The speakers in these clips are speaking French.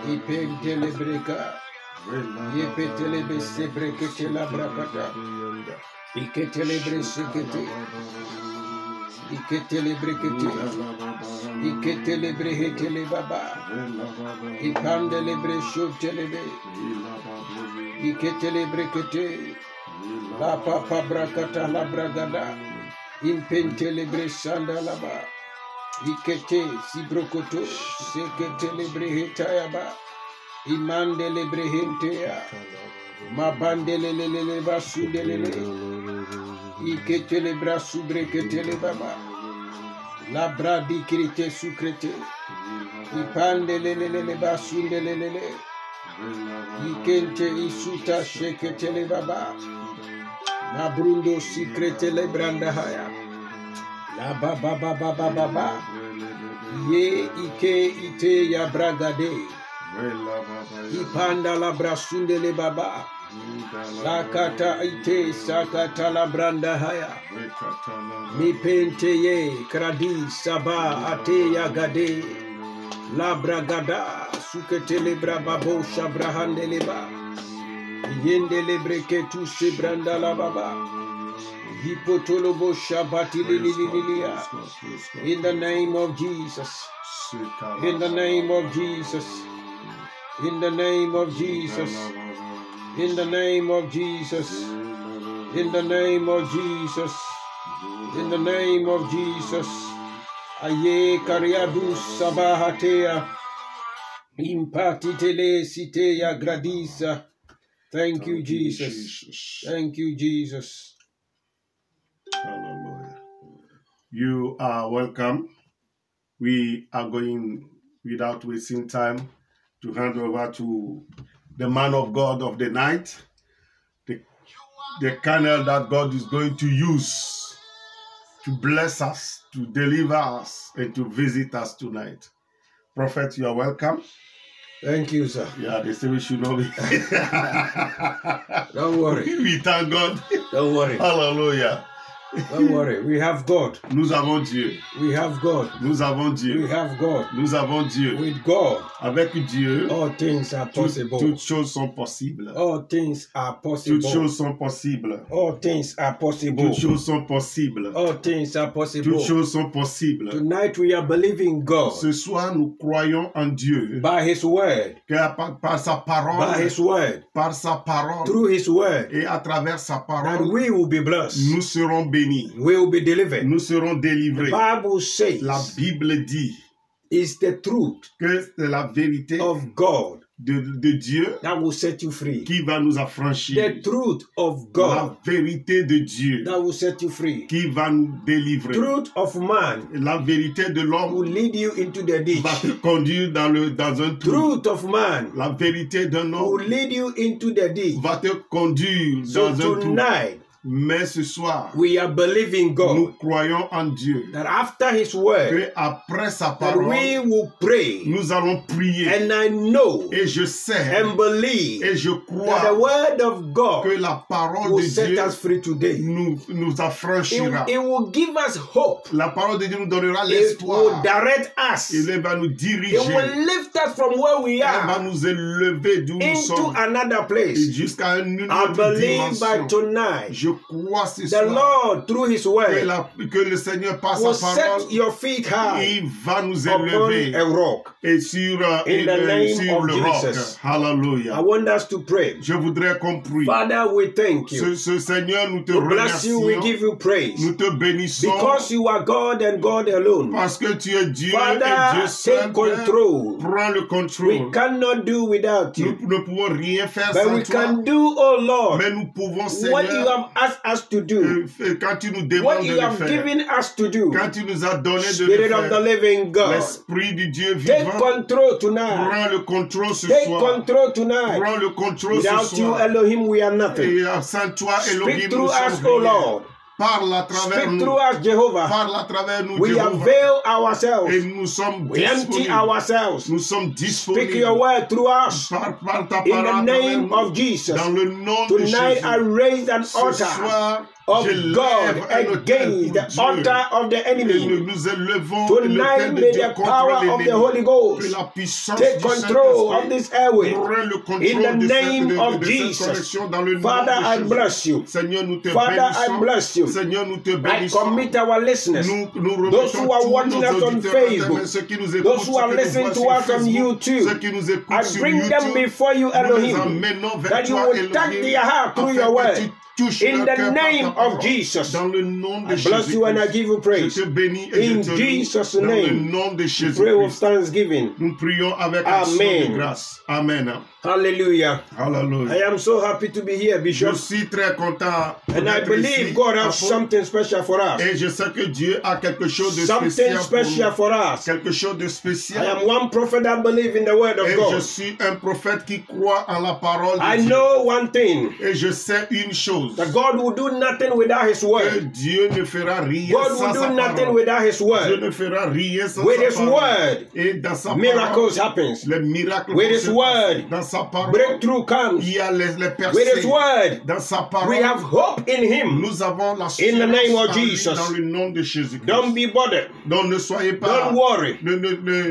Ipentelebreka. Yepetelebe sebrekete la brakata. Iketelebre sekete. Iketelebrekete. Iketelebrehete baba. Ipandelebre shotelebe. Iketelebrekete. La papa brakata la bragada. Impentelebre sandalaba. Ikete sibrokoto. Seketelebrehete yaba. Imandelebre hentea. Mabandelele basundelele. Iketelebra subreketele baba. La bradi krite sukrete. Ipandelele basundelele. Ikente isuta sheketele baba. Mabrundo sikretele branda haya. La baba baba baba. Ye ike ite ya bragade. Ipanda la brasundele baba. Sakata ite sakata la branda haya. Mi pente ye kradi saba ate ya gade. La bragada suketele brababo shabrahandele ba. Yendele breke tu se branda la baba. Hipotolobo shabati lililia. In the name of Jesus. In the name of Jesus. In the name of Jesus. In the name of Jesus. In the name of Jesus. In the name of Jesus. Aye kariadu sabahatea. Impatitele sitea gradisa. Thank you, Jesus. Thank you, Jesus. Hallelujah. You are welcome. We are going, without wasting time, to hand over to the man of God of the night, the channel that God is going to use to bless us, to deliver us, and to visit us tonight. Prophet, you are welcome. Thank you, sir. Yeah, they say we should not be. Don't worry. We thank God. Don't worry. Hallelujah. Don't worry. We have God. Nous avons Dieu. We have God. Nous avons Dieu. We have God. Nous avons Dieu. With God, avec Dieu, all things are possible. Toutes choses sont possibles. All things are possible. Toutes choses sont possibles. All things are possible. Toutes choses sont possibles. All things are possible. Toutes choses sont possibles. Tonight we are believing God. Ce soir, nous croyons en Dieu. By His word. Par sa parole. By His word. Par sa parole. Through His word. Et à travers sa parole. That we will be blessed. Nous serons bénis. We will be delivered. Nous serons délivrés. The Bible says. La Bible dit. Is the truth. Que c'est la vérité. Of God. De Dieu that will set you free. Qui va nous affranchir. The truth of God. La vérité de Dieu that will set you free. Qui va nous délivrer. Truth of man. La vérité de l'homme will lead you into the ditch. Va te conduire dans un trou. Truth of man. La vérité d'un homme will lead you into the ditch. Va te conduire dans un trou. Mais ce soir, we are believing God. Nous croyons en Dieu. That after His word, que après sa parole, we will pray. Nous allons prier. And I know. Et je sais. And believe. Et je crois. That the word of God. Que la parole will de set Dieu. Us free today. Nous affranchira. It will give us hope. La parole de Dieu nous donnera l'espoir. It will direct us. Il va nous diriger. It will lift us from where we are. Il va nous élever d'où nous sommes. Into another place. Jusqu'à une I autre believe dimension. by tonight. Je crois ce The Lord, through His word, que le Seigneur par will sa parole, set your feet high il va nous upon élever a rock. Et sur, in the name sur of le Jesus. roc. Hallelujah. I want us to pray. Je voudrais qu'on prie. Father, we thank you. Ce Seigneur, nous te we bless remercions. you, we give you praise. Nous te bénissons. Because you are God and God alone. Parce que tu es Dieu Father, et Dieu seul. take control. Prends le contrôle. We cannot do without you. Nous ne pouvons rien faire But sans we toi. can do, oh Lord, Mais nous pouvons, Seigneur, what you have asked us to do. Quand tu nous demandes What de you le have faire. given us to do. Quand tu nous as donné de Spirit le of the faire. living God. L'Esprit du Dieu Take vivant. control tonight. Prends le contrôle ce Take soir. control tonight. Prends le contrôle Without ce you, soir. Elohim, we are nothing. Et sans toi, Elohim, Speak nous through us, sommes O rien. Lord. Parle à travers Speak nous. through us, Jehovah. Parle à travers nous, We Jéhovah. avail ourselves. Et nous sommes We empty disponibles. ourselves. Nous sommes disponibles. Speak your word through us. Parle ta In parole the à travers name nous. of Jesus. Dans le nom de Tonight Jésus. I raise an Ce altar soir, of God against the altar of the enemy. Tonight may the power of the Holy Ghost take control of this airway. In the name of Jesus. Father, I bless you. Father, I bless you. I commit our listeners, those who are watching us on Facebook, those who are listening to us on YouTube. I bring them before you, Elohim, that you will touch their heart through your word. In the name of Jesus, I bless you and I give you praise. In Jesus' name, we pray with thanksgiving. Amen. Amen. Hallelujah. Hallelujah. I am so happy to be here, Bishop. Je suis très content. And I believe God has something special for us. Et je sais que Dieu a quelque chose de Something special for us. Quelque chose de spécial. I am one prophet that believes in the word of God. Je suis un prophète qui croit en la parole de I Dieu. know one thing. Et je sais une chose. That God will do nothing without His Que word. Dieu ne fera rien God sans will sa do nothing parole. without His Dieu word. ne fera rien sans With sa His parole. word, Et dans sa miracles parole, happens. les miracles With vont His se word, passer. Dans sa parole, breakthrough comes. il y a les With His percées. word, Dans sa parole, we have hope in Him. nous avons la In the name of en lui, Jesus. dans le nom de Jésus-Christ. Don't be bothered. Donc ne soyez pas, Don't worry. ne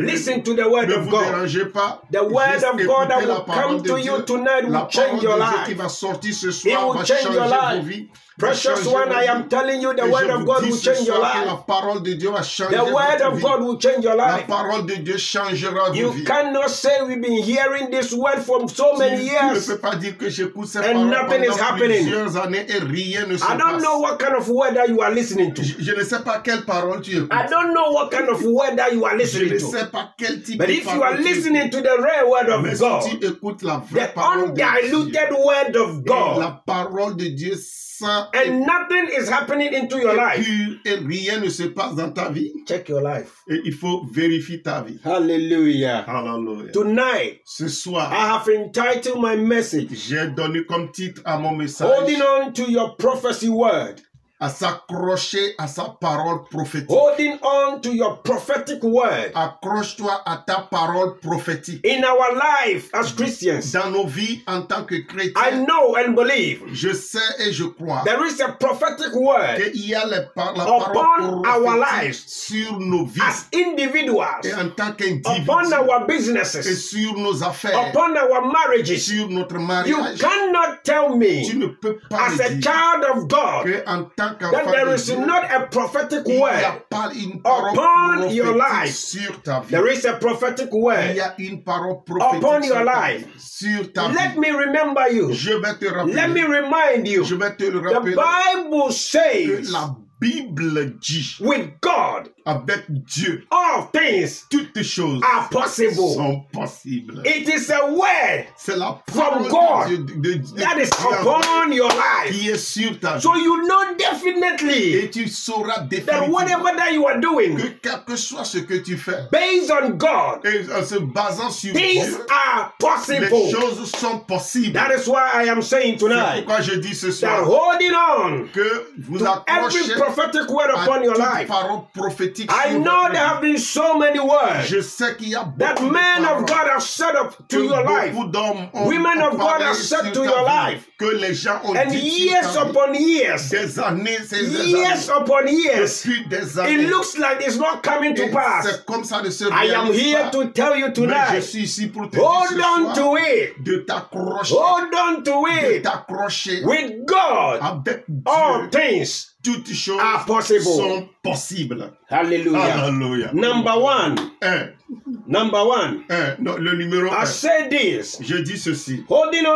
Listen to the word ne of vous God. dérangez pas. The word Juste of God that écoutez la will parole come de to Dieu. you tonight will La change parole your de Dieu qui life. va sortir ce It soir will va change your changer life. vos vies. Precious one, I am telling you, the Et word je of vous God dis will ce change your soir que life. la parole de Dieu va changer The word votre of vie. God will change your La life. parole de Dieu changera vos You vies. cannot say we've been hearing this word for so many Tu ne years. peux pas dire que j'écoute ces And paroles nothing is pendant happening. plusieurs années et rien ne se I don't passe. know what kind of word that you are listening to. Je ne sais pas quelle parole tu écoutes. I don't know what kind of word that you are Je listening ne to. sais pas quel type But de if you parole are tu listening écoutes. to the rare word of Mais si God, tu écoutes la vraie the parole de Dieu, undiluted word of et God, la parole de Dieu sans and nothing is happening into your life, pur et rien ne se passe dans ta vie, check your life. et il faut vérifier ta vie. Hallelujah. Hallelujah. Tonight, Ce soir, I have entitled my message, j'ai donné comme titre à mon message Holding on to your prophecy word. à s'accrocher à sa parole prophétique. Holding on to your prophetic word. Accroche-toi à ta parole prophétique. In our life as Christians, Dans nos vies en tant que I chrétiens, know and believe je sais et je crois there is a prophetic word qu'il y a la upon parole our prophétique lives sur nos vies as individuals, et en tant upon qu'individus our et businesses, sur nos affaires, upon our marriages. sur notre You mariage. cannot tell Tu me ne peux pas as me a dire child of God que en tant that qu'enfant there de is Dieu, not a prophetic il n'y a word. pas une parole Upon your prophétique life. sur ta vie. There is a prophetic Il word y a une parole prophétique upon sur your ta life. vie. Sur ta Let vie. me remember you. Je vais te Let me rappeler. remind you. Je vais te le The rappeler Bible que says, la Bible dit with God, avec Dieu, all things toutes choses are possible. sont possibles. It is a word C'est la from parole God de Dieu that is upon your life. qui est sur ta vie. So you know definitely Et tu sauras that définitivement whatever that you are doing, que quel que soit ce que tu fais, based on God, et en se basant sur things Dieu, are les possible. choses sont possibles. That is why I am saying C'est tonight pourquoi je dis ce that soir holding on que vous to every accrochez prophetic word à upon your toute life. parole prophétique I sur know votre there have vie. been so many words Je sais qu'il y a that beaucoup de men of paroles God have set up to que your life, beaucoup d'hommes ont women of God parlé have sur said to ta your vie, life, que les gens ont and dit years sur ta vie. upon years, Des années, c'est des years années. upon years, Depuis des années. it looks like it's not coming to Et pass. c'est comme ça de se I am réalise here pas. to tell you Mais je tonight, suis ici pour te dire hold ce on soir to it, de t'accrocher, hold on to de it. t'accrocher With God, avec all Dieu. things Toutes choses are possible. sont possibles. Hallelujah. Alléluia. Number one. Non, le numéro I 1. say this. Je dis ceci. Holding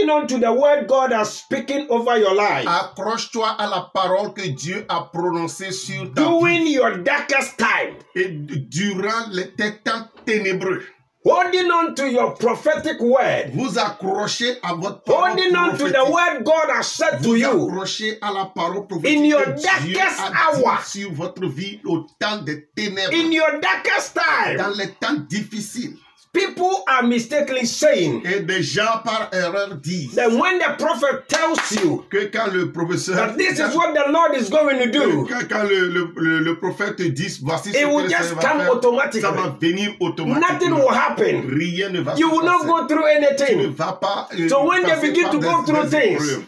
on to the word God has speaking over your life. Accroche-toi à la parole que Dieu a prononcée sur ta During vie. your darkest time. Et durant les temps ténébreux. Holding on to your prophetic word. Vous accrochez à votre parole Holding on to prophétique. the word God has said to Vous you. accrochez à la parole prophétique In your que Dieu darkest a dit hour. sur votre vie au temps des ténèbres. In your darkest time. Dans les temps difficiles. People are mistakenly saying Et des gens par erreur disent that when the prophet tells you que quand le professeur that this is what the Lord is going to do, quand le prophète te dit voici ce it will que just ça va come faire, automatically. ça va venir automatiquement. Nothing will happen. Rien ne va You se will not passer. go through Tu ne anything. vas pas So when they passer begin par to go through des things, épreuves.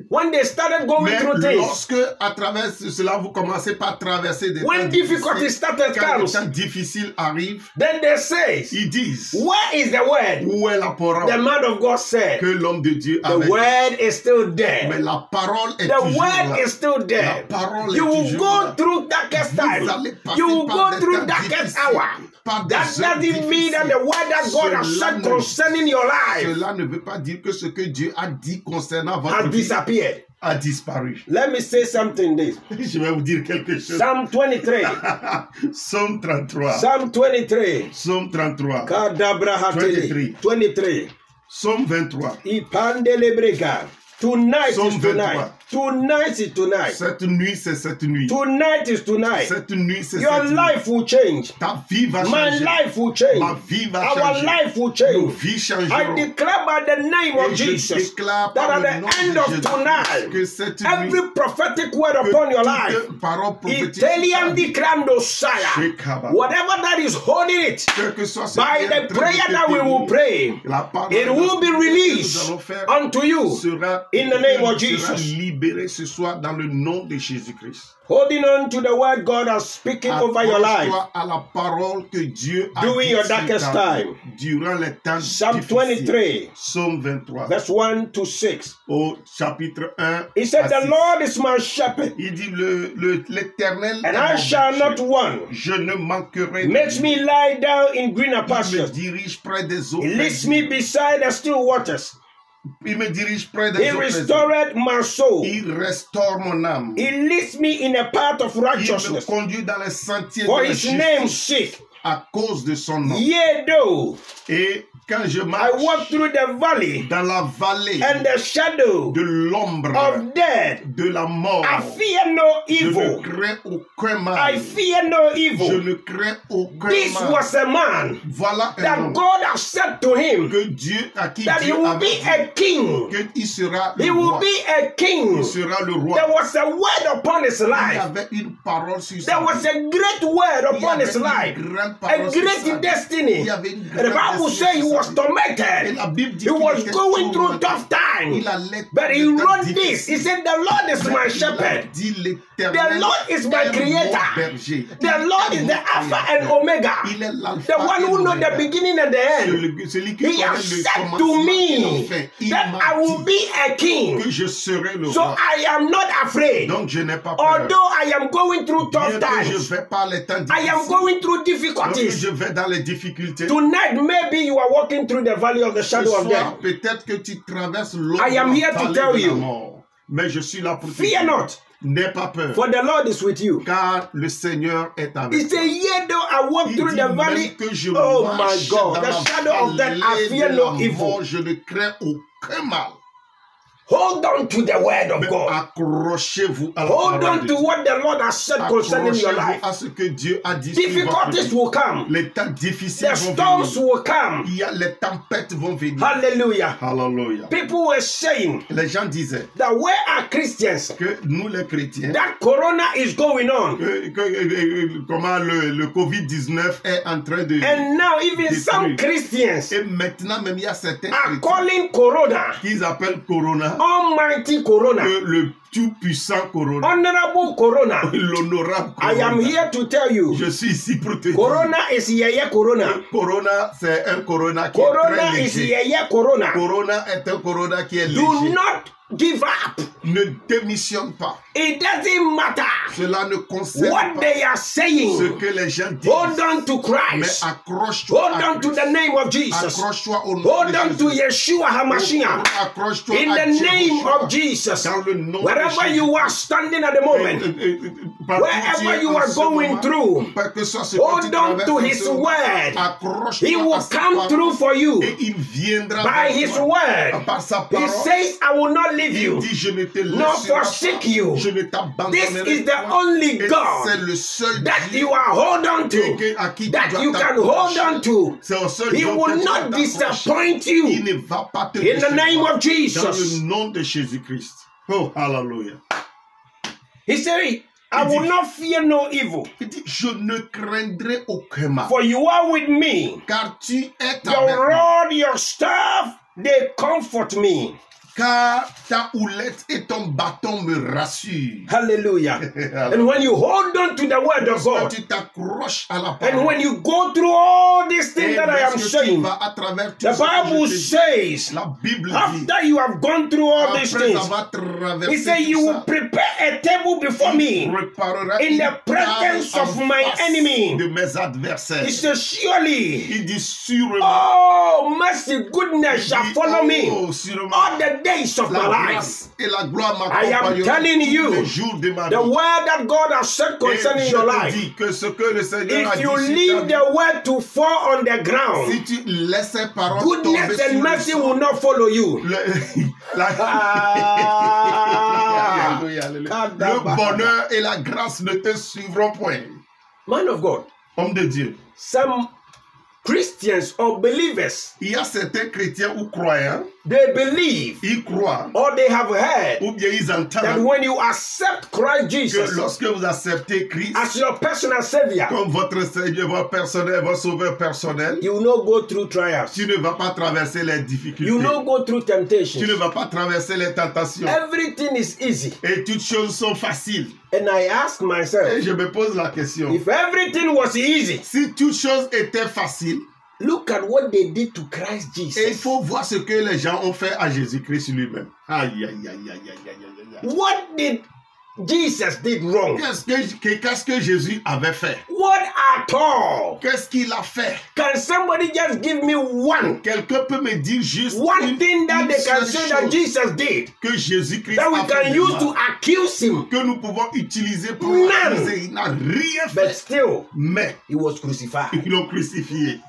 When they started going Mais through things, lorsque, à travers cela, vous commencez par traverser des when temps difficulty difficiles, started quand les comes, temps difficiles arrivent, then they say, ils disent, where is the word? où est la The parole man of God said, que l'homme de Dieu the avait dit? word is still Mais there. la parole est The toujours word là. is still there. La parole est You will toujours go là. through darkest Vous time. allez passer You will par go des through temps darkest difficiles, hour. par des That heures doesn't mean that the word that God has Cela said ne- concerning your life Cela ne veut pas dire que ce que Dieu a dit concernant has votre vie disappeared. a disparu. Let me say something this. Je vais vous dire quelque chose. Psalm 23. Psaume 33. Psalm 23. Psaume 33. Kadabra hateli. 23. Psaume 23. Ipandele brega. Tonight Psaume is tonight. 23. Tonight is tonight. Cette nuit, c'est cette nuit. Tonight is tonight. Cette nuit, c'est Your cette nuit. life will change. Ta vie va My changer. life will change. Ma vie va Our changer. life will Nos change. vies I changeront. declare by the name of Et je Jesus déclare that par at le the nom end de of Jésus tonight, que cette nuit, every prophetic word que upon your toute life, parole prophétique Italian Dikrando Saya, Shekaba. whatever that is holding it, Quel que soit ce by qui est the en train de prayer te that we will tenir, pray, la parole it will be que nous released allons faire unto you sera, in the name of sera Jesus. libéré ce soir dans le nom de Jésus-Christ. Holding on to the word God has speaking over your life. Accroche-toi à la parole que Dieu a During dit your sur darkest ta vie, time. durant les temps Psalm difficiles. 23, Psaume 23, verse 1 to 6. au chapitre 1. He said, à the 6. Lord is my shepherd, Il dit l'Éternel and est I mon shall berger. not want. Je ne manquerai Makes me lie down in greener Il me pastures. dirige près des eaux He leads paisibles. me beside the still waters. Il me dirige près des He eaux paisibles. restored my soul. Il restaure mon âme. He leads me in a path of Il me righteousness conduit dans les sentiers for de la his justice name's sake. à cause de son nom. Yea, though Et quand je I marche walk through the valley dans la vallée and the shadow de l'ombre of death, de la mort, I fear no je ne evil. crains aucun mal. I fear no Je evil. ne crains aucun This mal. was a man Voilà un that homme God has said to him que Dieu, à qui that he Dieu will avait be a king. dit qu'il sera le He will roi. be a king. Il sera le roi. There was a word upon his Il y life. avait une parole sur sa There vie. was a great word Il y upon avait his une life. grande A parole sur great sa vie. destiny. Il y avait une And the grande Bible destinée says he sur sa was vie. Et tormented. la Bible dit He qu'il was était going through tourmenté. tough times. Il allait But he dans des temps wrote this. difficiles. He said, the Lord is my Il a shepherd. dit, The l'Éternel Lord is my est mon creator. berger. The Lord is the Alpha and Omega. Il est l'alpha The one et who knows the l'oméga. beginning and the end. Celui qui He connaît has le said to commencement et la me fin. Il that m'a I will dit be a king. que je serai le So roi. I am not afraid. Donc je n'ai pas peur. Although I am going through Bien tough que je times, vais par les temps I am difficiles. going through Lorsque difficulties. je vais dans les difficultés. Tonight, maybe you are walking through the valley of the Ce shadow of soir, death. peut-être que tu traverses l'ombre I am here to vallée tell de la you. mort. Mais je suis là pour te Fear dire, not, n'aie pas peur, for the Lord is with you. car le Seigneur est avec He toi. said, yea, though I walk Il through dit the même valley, que je oh my marche God, dans the la shadow of death, I vallée fear de no la evil. mort, je ne crains aucun mal. Hold on to the word of Mais God. accrochez-vous à la Hold parole on de to Dieu. what the Lord has said concerning your Accrochez-vous life. à ce que Dieu a dit sur votre Difficulties vie. will come. Les temps difficiles The vont storms venir. will come. Il y a les tempêtes vont venir. Hallelujah. Hallelujah. People were saying Les gens disaient that where are Christians? que nous les chrétiens, That corona is going on. comment le Covid-19 est en train de... And now even détruire. some Christians Et maintenant même il y a certains are chrétiens calling corona qu'ils appellent Corona, Almighty Corona, le tout-puissant Corona, Honorable Corona. l'honorable I Corona. am here to tell you, Je suis ici pour te dire. Corona is Yeye Corona. Corona, c'est un Corona qui est Corona très is léger. Yeye Corona. Corona est un Corona qui est Do léger. not give up. Ne démissionne pas. It doesn't matter Cela ne concerne what pas they are ce saying. que les gens disent. Hold on to Mais Christ. accroche-toi Hold à on to Christ. the name of Jesus. Accroche-toi au nom Hold de on to Jésus. Yeshua HaMashiach. Accroche-toi In à the name Jéhoshua. of Jesus. Dans le nom de Wherever Jésus. you are standing at the moment, wherever you are going through, hold on to His word. He will come through for you Et il viendra by vers His toi. word. Par sa He parole. says, I will not leave Il you, dit, je ne te nor laisserai forsake pas. you. Je ne This t'abandonnerai is the point. only Et God c'est le seul that Dieu you are hold on to, à qui tu that dois you can hold t'accrocher. on to. C'est au seul He Dieu will auquel tu not dois t'accrocher. disappoint Il you. ne va pas te In the name décevoir. of Jesus. Dans le nom de Jésus-Christ. Oh, hallelujah. He said, I will not fear no evil, Il dit, je ne craindrai aucun mal. for you are with me. Car tu es Your avec moi. rod, your staff, they comfort me. car ta houlette et ton bâton me rassurent. Hallelujah. And when you hold on to the word of God, tu t'accroches à la and parole, when you go through all these things that I am saying, the Bible says, la Bible dit, after you have gone through all these après things, avoir traversé He said, tout you will ça, prepare a table before me in the presence of my enemy. de mes adversaires. He said, surely, Il dit sûrement, oh, mercy, goodness shall follow me sûrement, all the days of my la life. grâce et la gloire I am telling you, les jours de ma the vie. word that God has said concerning Et your je te life, dis que ce que le Seigneur a if dit you sur ta leave vie, the word to fall on the ground, si tu laisses ces paroles tomber goodness sur and le mercy sol, will not follow you. Le bonheur et la grâce ne te suivront point. Man of God, Homme de Dieu, some Christians or believers, il y a certains chrétiens ou croyants, they believe ils croient or they have heard ou bien ils that entendent when you accept Christ que Jesus lorsque vous acceptez Christ as your personal savior, comme votre Seigneur, votre personnel, votre sauveur personnel, you will not go through trials. tu ne vas pas traverser les difficultés. You will not go through Tu temptations. ne vas pas traverser les tentations. Everything is easy. Et toutes choses sont faciles. And I ask Et myself, je me pose la question. if everything was easy, Si toutes choses étaient faciles, look at what they did to Christ et il Jesus. faut voir ce que les gens ont fait à Jésus-Christ lui-même. Aïe, aïe, aïe, aïe, aïe, aïe, aïe. What did Jesus did wrong? Qu'est-ce que Jésus avait fait? What at all? Qu'est-ce qu'il a fait? Can somebody just give me one Quelqu'un peut me dire juste thing that une they can seule say that chose Jesus did que Jésus-Christ that we a fait can de use mal, to accuse him? que nous pouvons utiliser pour None. l'accuser. Il n'a rien But fait. still, Mais he was crucified. ils l'ont crucifié.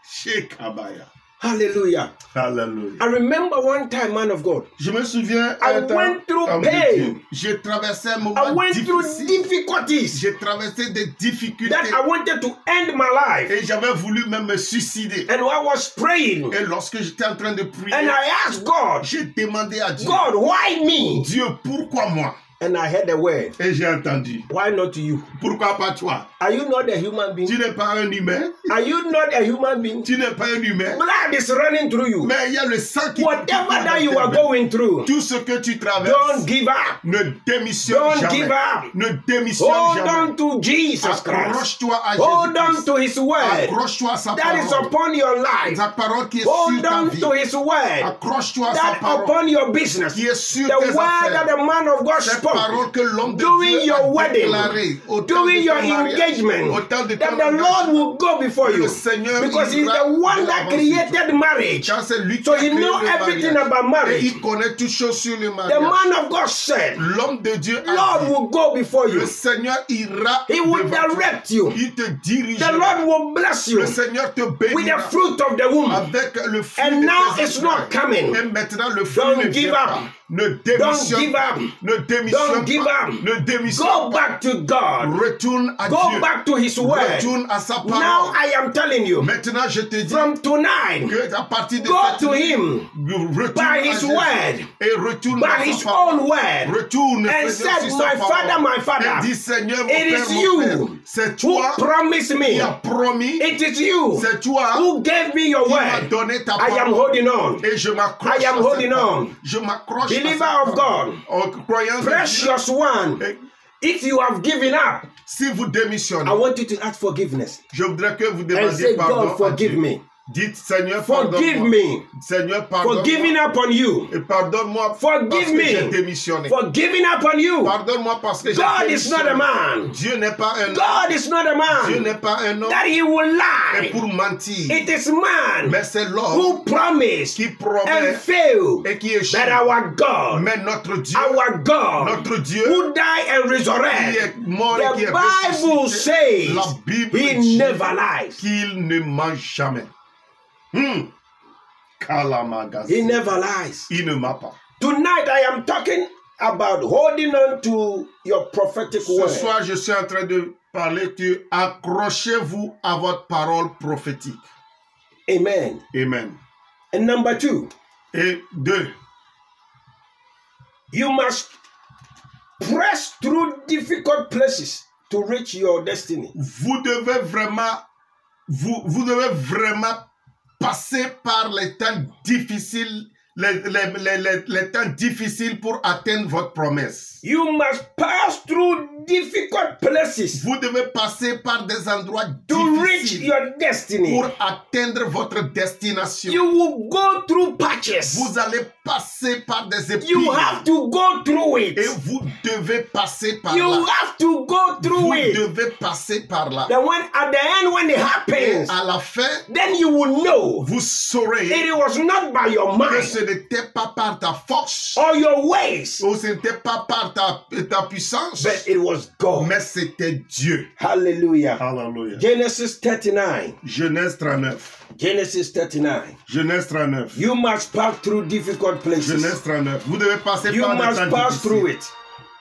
Shekabaya. Hallelujah. Hallelujah. I remember one time, man of God, Je me souviens, I went through homme de pain. Dieu, j'ai traversé un I moment went through difficile. difficulties J'ai traversé des difficultés that I wanted to end my life. et j'avais voulu même me suicider. And I was praying Et lorsque j'étais en train de prier, and I asked God, j'ai demandé à Dieu, God, why me? Dieu, pourquoi moi? And I heard the word, Et j'ai entendu, why not you? pourquoi pas toi? Are you not a human being? Tu n'es pas un humain. Are you not a human being? Tu n'es pas un humain. Blood is running through you. Mais il y a le sang qui Whatever that you are going through, Tout ce que tu traverses, don't give up. ne démissionne Don't jamais. give up. Ne démissionne Hold jamais. on to Jesus Christ. Accroche-toi à Hold on Jésus-Christ. to His word Accroche-toi à sa that is parole. upon your life. Sa parole qui est Hold sur ta on vie. to His word Accroche-toi à sa that parole upon your business. qui est sur The tes word that affaires. the man of God Cette spoke parole que l'homme de during Dieu your a wedding, déclarée au temps during de your ton mariage, engagement, au temps de that ton the Lord engagement. will go before you Le Seigneur because He's ira the one de that l'avant sur toi. created marriage. Car c'est lui qui So a He créé knows le everything mariage. about Et marriage. il connaît toutes choses sur le The mariage. man of God said, L'homme de Dieu a Lord dit, will go before le you. Seigneur ira He will devant toi. direct you. Il te dirige. The Lord will bless you Le Seigneur te with the bénira fruit of the womb. avec le fruit And de now tes it's entrailles. not coming. Et maintenant le fruit Don't ne give vient up. pas. Ne Don't démissionne give pas. up. Ne démissionne Don't give pas. up. Ne démissionne Go pas. back to God. Retourne à Go Dieu. back to His word. Retourne à sa parole. Now I am telling you, Maintenant je te dis from tonight, que à partir de go cette to nuit, Him retourne by à His Jésus word, et retourne by à His sa parole. own word, Retourne and Seigneur, said, sur sa my Father, my et Father, dis Seigneur mon it Père, is mon Père, you c'est who toi promised qui me. as promis, It is you c'est toi who gave me your qui m'as word. donné ta I am parole. holding on. Et je m'accroche I am à cette holding parole. on. Je m'accroche à Believer cette of parole. God, En croyant de Dieu, precious one, et if you have given up, si vous I démissionnez, want you to ask forgiveness je voudrais que vous and demandiez say, pardon God, à forgive Dieu. me. Dites Seigneur, Forgive pardonne-moi. me Seigneur, for giving pardonne-moi. up on you. Et pardonne-moi Forgive parce que me j'ai démissionné. for giving up on you. Pardonne-moi parce que j'ai God is not démissionné. a man. Dieu n'est pas un homme. God is not a Dieu man n'est pas un homme. that he will Et lie. pour mentir. It is man Mais c'est l'homme who promised qui and promet failed et qui échoue. that our God, Mais notre Dieu, our Dieu, who died and qui resurrected, est mort et qui the est Bible ressuscité, says la Bible he dit never lies. qu'il ne ment jamais. Kalamagasi. He never lies. Il ne ment pas. Tonight I am talking about holding on to your prophetic Ce word. soir, je suis en train de parler que accrochez-vous à votre parole prophétique. Amen. Amen. And number 2, Et 2, you must press through difficult places to reach your destiny. vous devez vraiment passer par les temps difficiles, les temps difficiles pour atteindre votre promesse. You must pass through difficult places Vous devez passer par des endroits to reach difficiles your destiny. pour atteindre votre destination. You will go through patches. Vous allez passer par des épines. You have to go through it. Et vous devez passer par You là. have to go through Vous it. devez passer par là. Then when at the end when it Et happens, à la fin, then you will know vous saurez it was not by your que mind ce n'était pas par ta force or your ways, ou ce n'était pas par ta puissance, but it was God. mais c'était Dieu. Hallelujah. Alléluia. Genesis 39. Genèse 39. Genesis 39. Genèse 39. You must pass through difficult places. Genèse 39. Vous devez passer You par des must temps pass through difficiles. it.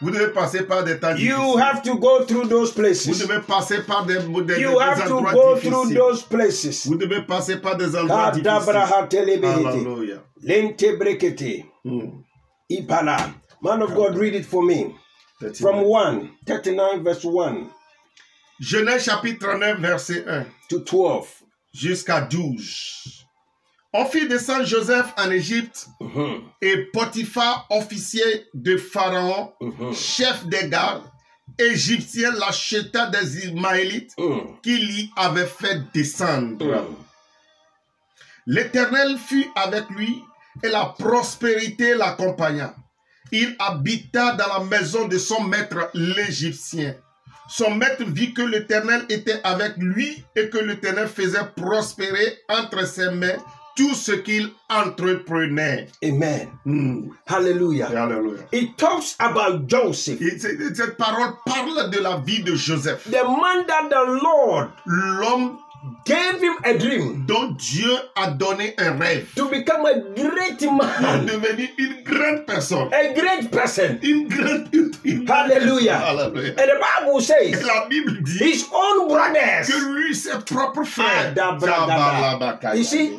Vous devez passer par des temps You difficiles. have to go through those Vous places. devez passer par des You have to endroits go through difficiles. those places. Vous devez passer par des endroits difficiles. Kadabrahatelebehete. Alléluia. Lentebrekete. Ipala. Man of God, read it for me. From 39 verse 1 Genèse chapitre 39 verset 1 to 12. jusqu'à 12. On fit descendre Joseph en Égypte et Potiphar, officier de Pharaon, chef des gardes, égyptien, l'acheta des Ismaélites qui l'y avait fait descendre. L'Éternel fut avec lui et la prospérité l'accompagna. Il habita dans la maison de son maître l'Égyptien. Son maître vit que l'Éternel était avec lui et que l'Éternel faisait prospérer entre ses mains tout ce qu'il entreprenait. Amen. Hallelujah. Alléluia. It talks about Joseph, Cette parole parle de la vie de Joseph. the man that the Lord L'homme gave him a dream dont Dieu a donné un rêve to become a great pour man, devenir une grande personne. a great person. Une grande Hallelujah. Alléluia. And the Bible Et says la Bible dit his own brothers. que lui, ses propres frères. You see,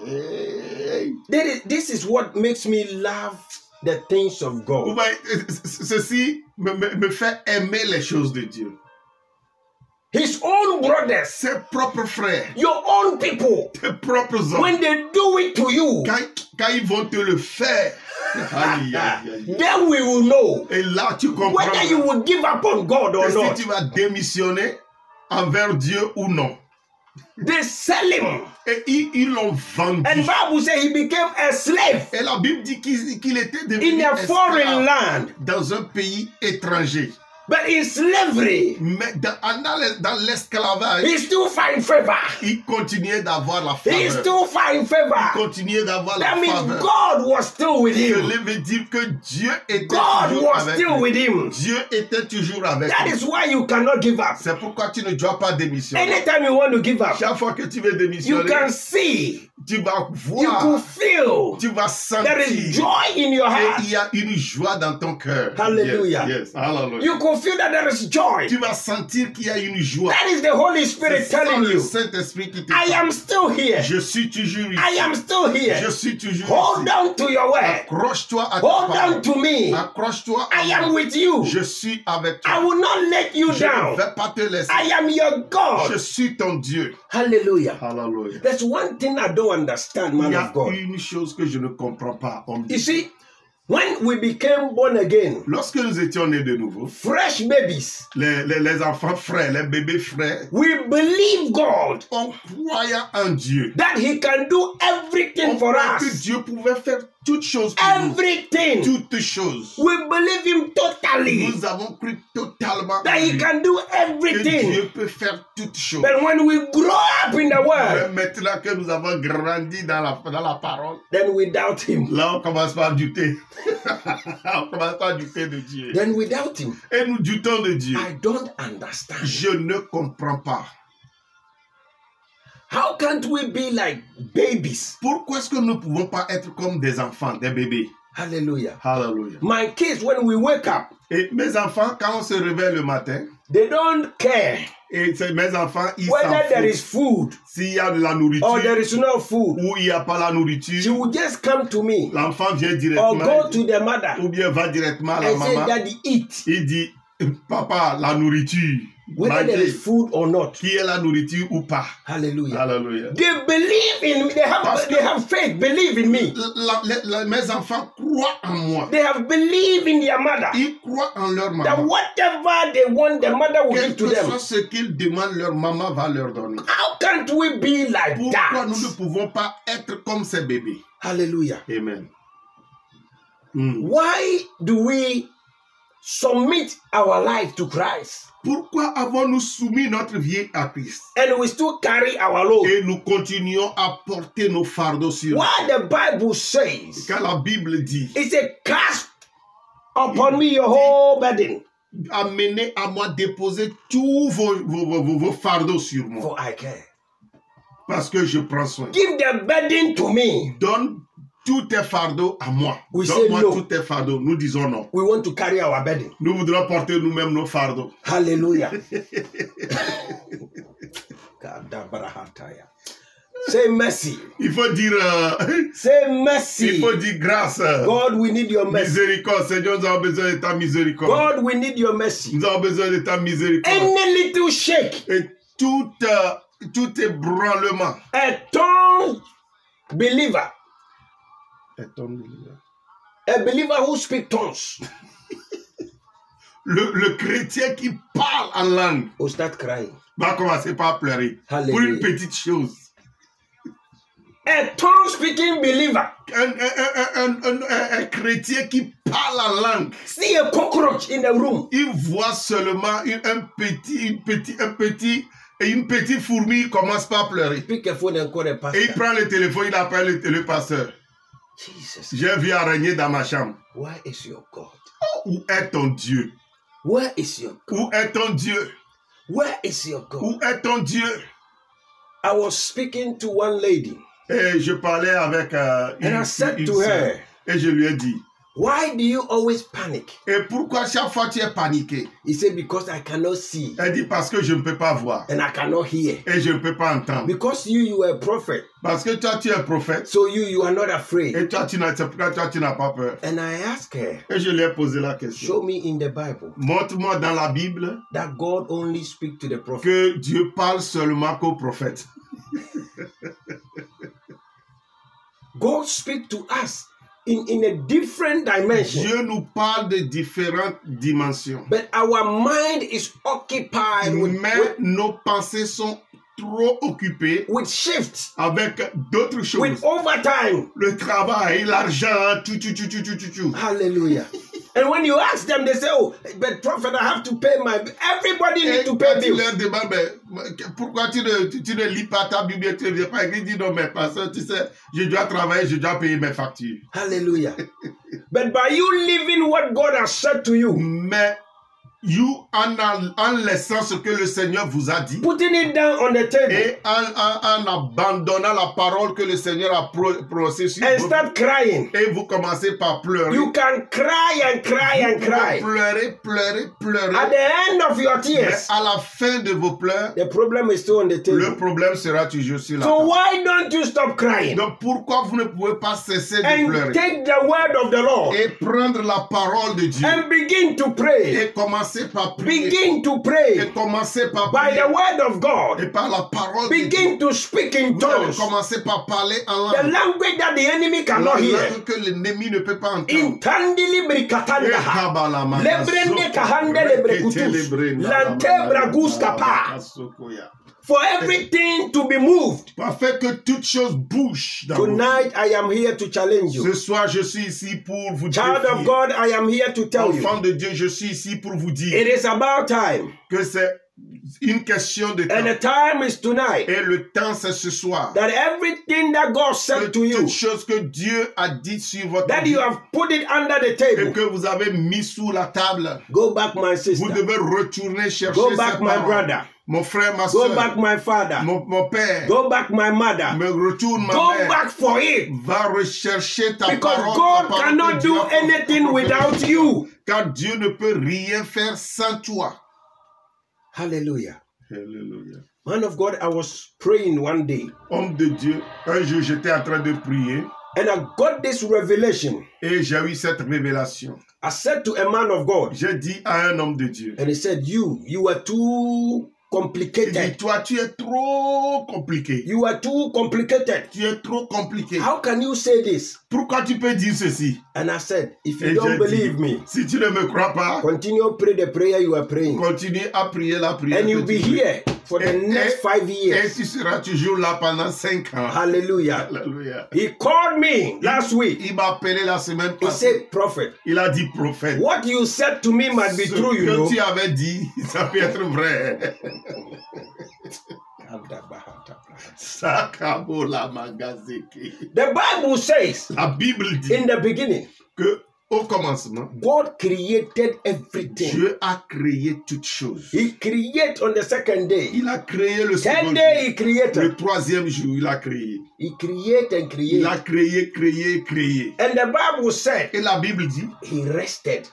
this is what makes me love the things of God. Ceci me fait aimer les choses de Dieu. His own brothers, Ses propres frères, your own people, tes propres hommes, when they do it to you, quand ils vont te le faire, aïe, aïe, aïe. then we will know Et là tu comprends whether you will give up on God or que not. si tu vas démissionner envers Dieu ou non. They sell him. Et ils l'ont vendu. And Bible says he became a slave Et la Bible dit qu'il était in devenu a foreign esclave land. dans un pays étranger. But in slavery, Mais dans l'esclavage, he still find favor. il continuait d'avoir la He faveur. still find Il favor. continuait d'avoir la That means faveur. God was still with him. Cela veut dire que Dieu était God toujours was avec still lui. with him. Dieu était toujours avec That lui. is why you cannot give up. C'est pourquoi tu ne dois pas démissionner. Anytime you want to give up, Chaque fois que tu veux you démissionner, can see, tu vas you voir, could feel tu vas there is sentir joy in your heart. qu'il y a une joie dans ton cœur. Hallelujah. Yes, yes. Hallelujah. You could feel that there is joy. Tu vas sentir qu'il y a une joie. That is the Holy Spirit C'est ça telling le you, Saint-Esprit qui te I parle. am still here. Je suis toujours ici. I am still Je here. suis toujours Hold ici. on to your word. Accroche-toi à ta Hold on parole. to me. Accroche-toi à I am moi. with you. Je suis avec I toi. will not let you Je ne down. vais pas te laisser. I am your Je God. suis ton Dieu. Hallelujah. Hallelujah. There's one thing I don't understand, Il man y of a God. une chose que je ne comprends pas. homme de You Dieu. see, when we became born again, Lorsque nous étions nés de nouveau, fresh babies, les enfants frais, les bébés frais, we believe God on croyait en Dieu. that He can do everything On for croyait que us. Dieu pouvait faire toutes choses pour nous. Everything. Toutes choses. We believe Him totally Nous avons cru totalement that en He lui, can do que everything. Dieu peut faire toutes choses. But when we grow up in the Mais Word, maintenant que nous avons grandi dans la parole, then we doubt Him. là on commence par douter. On commence par douter de Dieu. Then we doubt Him. Et nous doutons de Dieu. I don't understand. Je ne comprends pas. How can't we be like babies? Pourquoi est-ce que nous ne pouvons pas être comme des enfants, des bébés? Hallelujah. Hallelujah. My kids, when we wake up, Et mes enfants, quand on se réveille le matin, they don't care et mes enfants, ils s'en whether there is foutent. food S'il y a de la or nourriture there is no food. ou il n'y a pas la She nourriture, will just come to me l'enfant vient or directement go to the mother ou bien va directement à la and say, maman. Daddy, eat. Il dit, papa, la nourriture. whether there is food or not. Qu'il y ait la nourriture ou pas. Hallelujah. Hallelujah. They believe in me. They have faith. Believe in me. Mes enfants croient en moi. They have believed in their mother. Ils croient en leur maman. That whatever they want, the mother will give to them. Quel que soit ce qu'ils demandent, leur maman va leur donner. How can't we be like that? Pourquoi nous ne pouvons pas être comme ces bébés? Hallelujah. Amen. Why do we submit our life to Christ? Pourquoi avons-nous soumis notre vie à Christ? And we still carry our load. Et nous continuons à porter nos fardeaux sur nous. What the Bible says, Quand la Bible dit, it says, cast upon me your whole burden. Amenez à moi, déposer tous vos fardeaux sur moi. For I care. Parce que je prends soin. Give the burden to me. Donne tous tes fardeaux à moi. Donne-moi tous tes fardeaux. Nous disons non. We want to carry our burden. Nous voudrons porter nous-mêmes nos fardeaux. Hallelujah. Say mercy. Il faut dire say mercy. Il faut dire grâce. God, we need your mercy. Miséricorde. Seigneur, nous avons besoin de ta miséricorde. God, we need your mercy. Nous avons besoin de ta miséricorde. Any little shake. Et tout ébranlement. A tongue believer. A believer who speaks tongues. Le chrétien qui parle en langue will start crying. Va commencer par pleurer. Hallelujah. Pour une petite chose. A tongue speaking believer. Un chrétien qui parle en langue. See a cockroach in the room. Il voit seulement une petite fourmi qui commence par pleurer. Pick a phone and call the pastor. Et il prend le téléphone, il appelle le pasteur. Jesus. J'ai vu araignée dans ma chambre. Where is your God? Où est ton Dieu? Where is your God? Où est ton Dieu? Where is your God? Où est ton Dieu? I was speaking to one lady. Et je parlais avec and I said to her, et je lui ai dit, why do you always panic? Et pourquoi chaque fois tu es paniqué? He said, because I cannot see. Elle dit, parce que je ne peux pas voir. And I cannot hear. Et je ne peux pas entendre. Because you are a prophet. Parce que toi, tu es prophète. So you are not afraid. Et toi, tu n'as pas peur. And I asked her, et je lui ai posé la question. Show me in the Bible. Montre-moi dans la Bible that God only speaks to the prophet. Que Dieu parle seulement qu'aux prophètes. God speaks to us in a different dimension. Dieu nous parle de différentes dimensions. But our mind is occupied with nos pensées sont trop occupées with shifts, avec d'autres choses. With overtime. Le travail, l'argent, tout. Hallelujah. And when you ask them, they say, oh, but prophet, I have to pay my... Everybody needs to pay bills. Tu leur demandes, pourquoi tu ne lis pas ta Bible? Tu ne pas écrit, dis non, mais pasteur, tu sais, je dois travailler, je dois payer mes factures. Hallelujah. But by you living what God has said to you, mais en laissant ce que le Seigneur vous a dit, putting it down on the table, et en abandonnant la parole que le Seigneur a prononcée sur and vous, start crying, et vous commencez par pleurer. You can cry and cry and cry. Pleurer. At the end of your tears, mais à la fin de vos pleurs, the problem is still on the table. Le problème sera toujours sur la table. So why don't you stop crying? Donc pourquoi vous ne pouvez pas cesser de pleurer? And take the word of the Lord. Et prendre la parole de Dieu. And begin to pray. Et commencer par prier. Begin to pray. Et commencer par by prier. the word of God. Et par la parole begin de Dieu. To speak in tongues. Commencer par parler en langue. The language that the enemy cannot hear. La langue que l'ennemi ne peut pas entendre. Intandili brikatandaha. Lebrende kahande lebrekutus. Lante bragus kapa. For everything to be moved. Afin que toute chose bouge. Tonight I am here to challenge you. Ce soir je suis ici pour vous dire. Child of God, I am here to tell you. Enfant de Dieu, je suis ici pour vous dire. It is about time. Que c'est une question de temps. And the time is tonight. Et le temps c'est ce soir. That everything that God said to you. Toute chose que Dieu a dit sur votre that vie. You have put it under the table. Et que vous avez mis sous la table. Go back, my sister. Vous devez retourner chercher. Go back, my brother. Mon frère, ma soeur. Go back, my father. Mon père. Go back, my mother. Me retourne, ma Go mère. back for it. Va rechercher ta Because parole. Because God cannot do anything without you. Car Dieu ne peut rien faire sans toi. Hallelujah. Hallelujah. Man of God, I was praying one day. Homme de Dieu, un jour j'étais en train de prier. And I got this revelation. Et j'ai eu cette révélation. I said to a man of God. J'ai dit à un homme de Dieu. And he said, you were too complicated. Il dit, toi, tu es trop compliqué. You are too complicated. Tu es trop compliqué. How can you say this? Pourquoi tu peux dire ceci? And I said, if you Et don't j'ai believe dit, me, si tu ne me crois pas, continue to pray the prayer you are praying. continue à prier la prière. And you'll be here for the next 5 Et years. tu seras toujours là pendant 5 ans. Hallelujah. Alléluia. He called me last week. Il m'a appelé la semaine He passée. said, prophet, Il a dit prophète. what you said to me must be Ce true, you que know. tu avais dit, ça peut être vrai. Sakabola magazeki. The Bible says La Bible dit in the beginning, que au commencement, God created everything. Dieu a créé toutes choses. He created on the second day. Il a créé le 10 second day jour. he created. Le troisième jour, il a créé. He created and Il created. a créé. And the Bible said Et la Bible dit, he rested.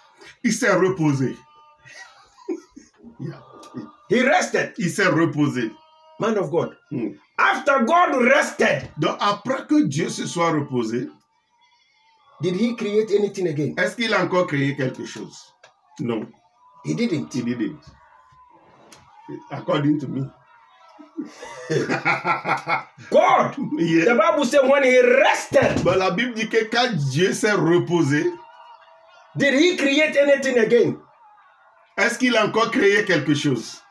il s'est reposé. He rested. Il s'est reposé. Man of God. After God rested, Donc après que Dieu se soit reposé, did he create anything again? est-ce qu'il a encore créé quelque chose? Non, He didn't. he didn't. According to me. God, Yeah. the Bible said when he rested, Bon, la Bible dit que quand Dieu s'est reposé, did he create anything again? est-ce qu'il a encore créé quelque chose?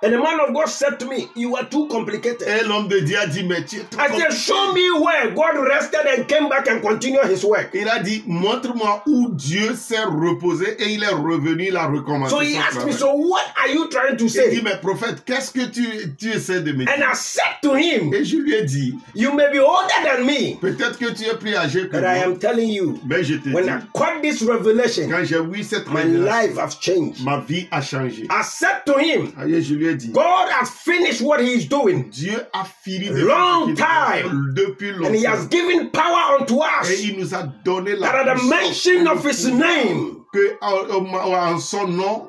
And the man of God said to me, you are too complicated. Et l'homme de Dieu a dit, mais tu es trop I said, compliqué. show me where God rested and came back and continued his work. Il a dit, montre-moi où Dieu s'est reposé et il est revenu, il a recommencé So he son asked me, travail. so what are you trying to Il dit, say? mais prophète, qu'est-ce que tu essaies de me And dire? I said to him, Et je lui ai dit, you may be older than me, peut-être que tu es plus âgé que but I moi, am telling you, mais je te when dis, I caught this revelation, quand j'ai vu cette my révélation, life has changed. ma vie a changé. I said to him, Et je lui ai dit, God has finished what he is doing, Dieu a fini de Long faire ce qu'il time. devait depuis and he has longtemps. given power unto Et us il nous a donné la that at the puissance mention of his name. que en son nom.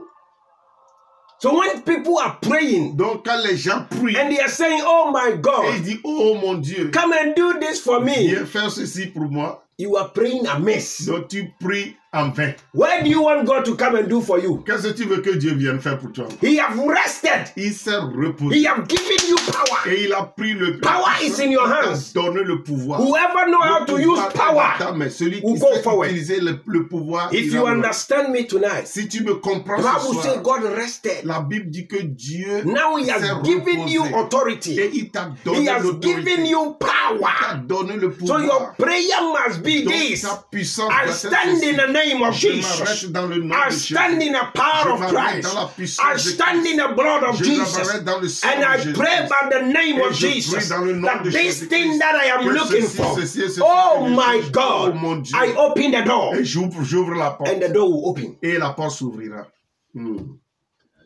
So when people are praying Donc quand les gens prient, and they are saying, oh my et ils God, disent, oh mon Dieu, come and do this for me, viens faire ceci pour moi. you are praying amiss. Donc tu pries en vain. Where do you want God to come and do for you? Qu'est-ce que tu veux que Dieu vienne faire pour toi? He have rested. Il s'est reposé. He have given you power. Et il a pris le Power is in your hands. Il a donné le pouvoir. Whoever know how Le to pouvoir use est dans ta power, main. Celui will qui go sait forward. utiliser le pouvoir, if il you va loin. understand me tonight, Si tu me comprends the ce Bible says soir, God rested. la Bible dit que Dieu Now he s'est has given reposé. you Et authority. il t'a donné He has l'autorité. given you Il t'a power. donné le So pouvoir. your prayer must be Donc, this. ta puissance I doit être stand ceci. in the name of Je Jesus. m'arrête dans le nom I de Jésus. stand in the power Je of m'arrête Christ. dans la puissance I de stand Christ. in the blood of Je Jesus. m'arrête dans le sang And de I Jésus. pray by the name Et of je prie Jesus dans le nom that de this Jésus-Christ thing that I am que looking ceci, for, ceci et ceci oh que je my cherche. God, Oh mon Dieu. I open the door Et j'ouvre la porte. and the door will open. Et la porte s'ouvrira.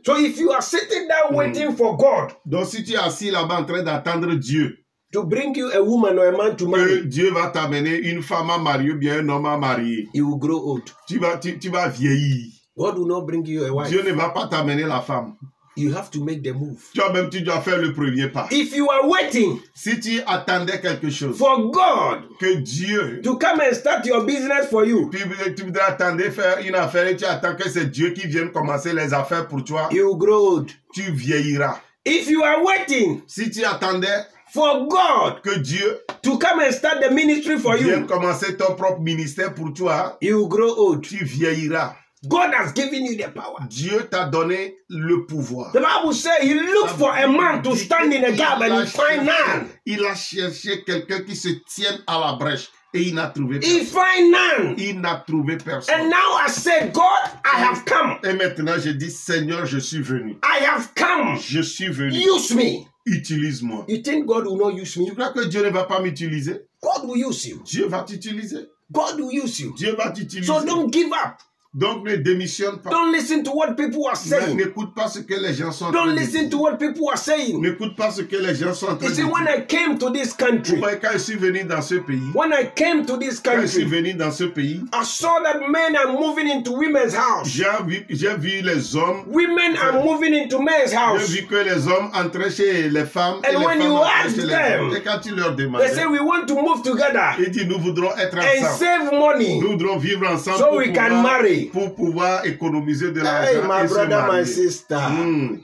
So if you are sitting there waiting for God Donc si tu es assis là-bas en train d'attendre Dieu, to bring you a woman or a man to que marry, Dieu va t'amener une femme à marier ou bien un homme à marier, you will grow old. tu vas vieillir. God will not bring you a wife. Dieu ne va pas t'amener la femme. You have to make the move. Toi-même, tu dois faire le premier pas. If you are waiting Si tu attendais quelque chose, for God que Dieu, to come and start your business for you, tu voudrais attendre faire une affaire et tu attends que c'est Dieu qui vienne commencer les affaires pour toi, you will grow old. tu vieilliras. If you are waiting Si tu attendais for God que Dieu to come and start the ministry for vienne you, commencer ton propre ministère pour toi, you will grow old. tu vieilliras. God has given you the power. Dieu t'a donné le pouvoir. The Bible says he looked for a man to stand in a gap and he find none. Il a cherché quelqu'un qui se tienne à la brèche et il n'a trouvé He personne. find none. Il n'a trouvé personne. And now I said, God, I have come. Et maintenant, je dis, Seigneur, je suis venu. I have come. Je suis venu. Use me. Utilise-moi. You think God will not use me? Tu crois que Dieu ne va pas m'utiliser? God will use you. Dieu va t'utiliser. God will use you. Dieu va t'utiliser. So don't give up. Donc ne démissionne pas. Don't listen to what people are saying. N'écoute pas ce que les gens sont en train de Don't dire. listen to what people are saying. N'écoute pas ce que les gens sont en train You de see, dire. when I came to this country, Quand je suis venu dans ce pays, when I came to this quand je suis country, venu dans ce pays, I saw that men are moving into women's house. j'ai vu les hommes. Women are moving into men's J'ai house. vu que les hommes entraient chez les femmes et And les when femmes you entraient ask chez les them, hommes. Et quand tu leur They demandais, say we want to move together ils disent nous voudrons être and ensemble. save money. Nous voudrons vivre ensemble So we can marry. pour pouvoir économiser de Hey, l'argent my et se brother, my marier. sister. Mm.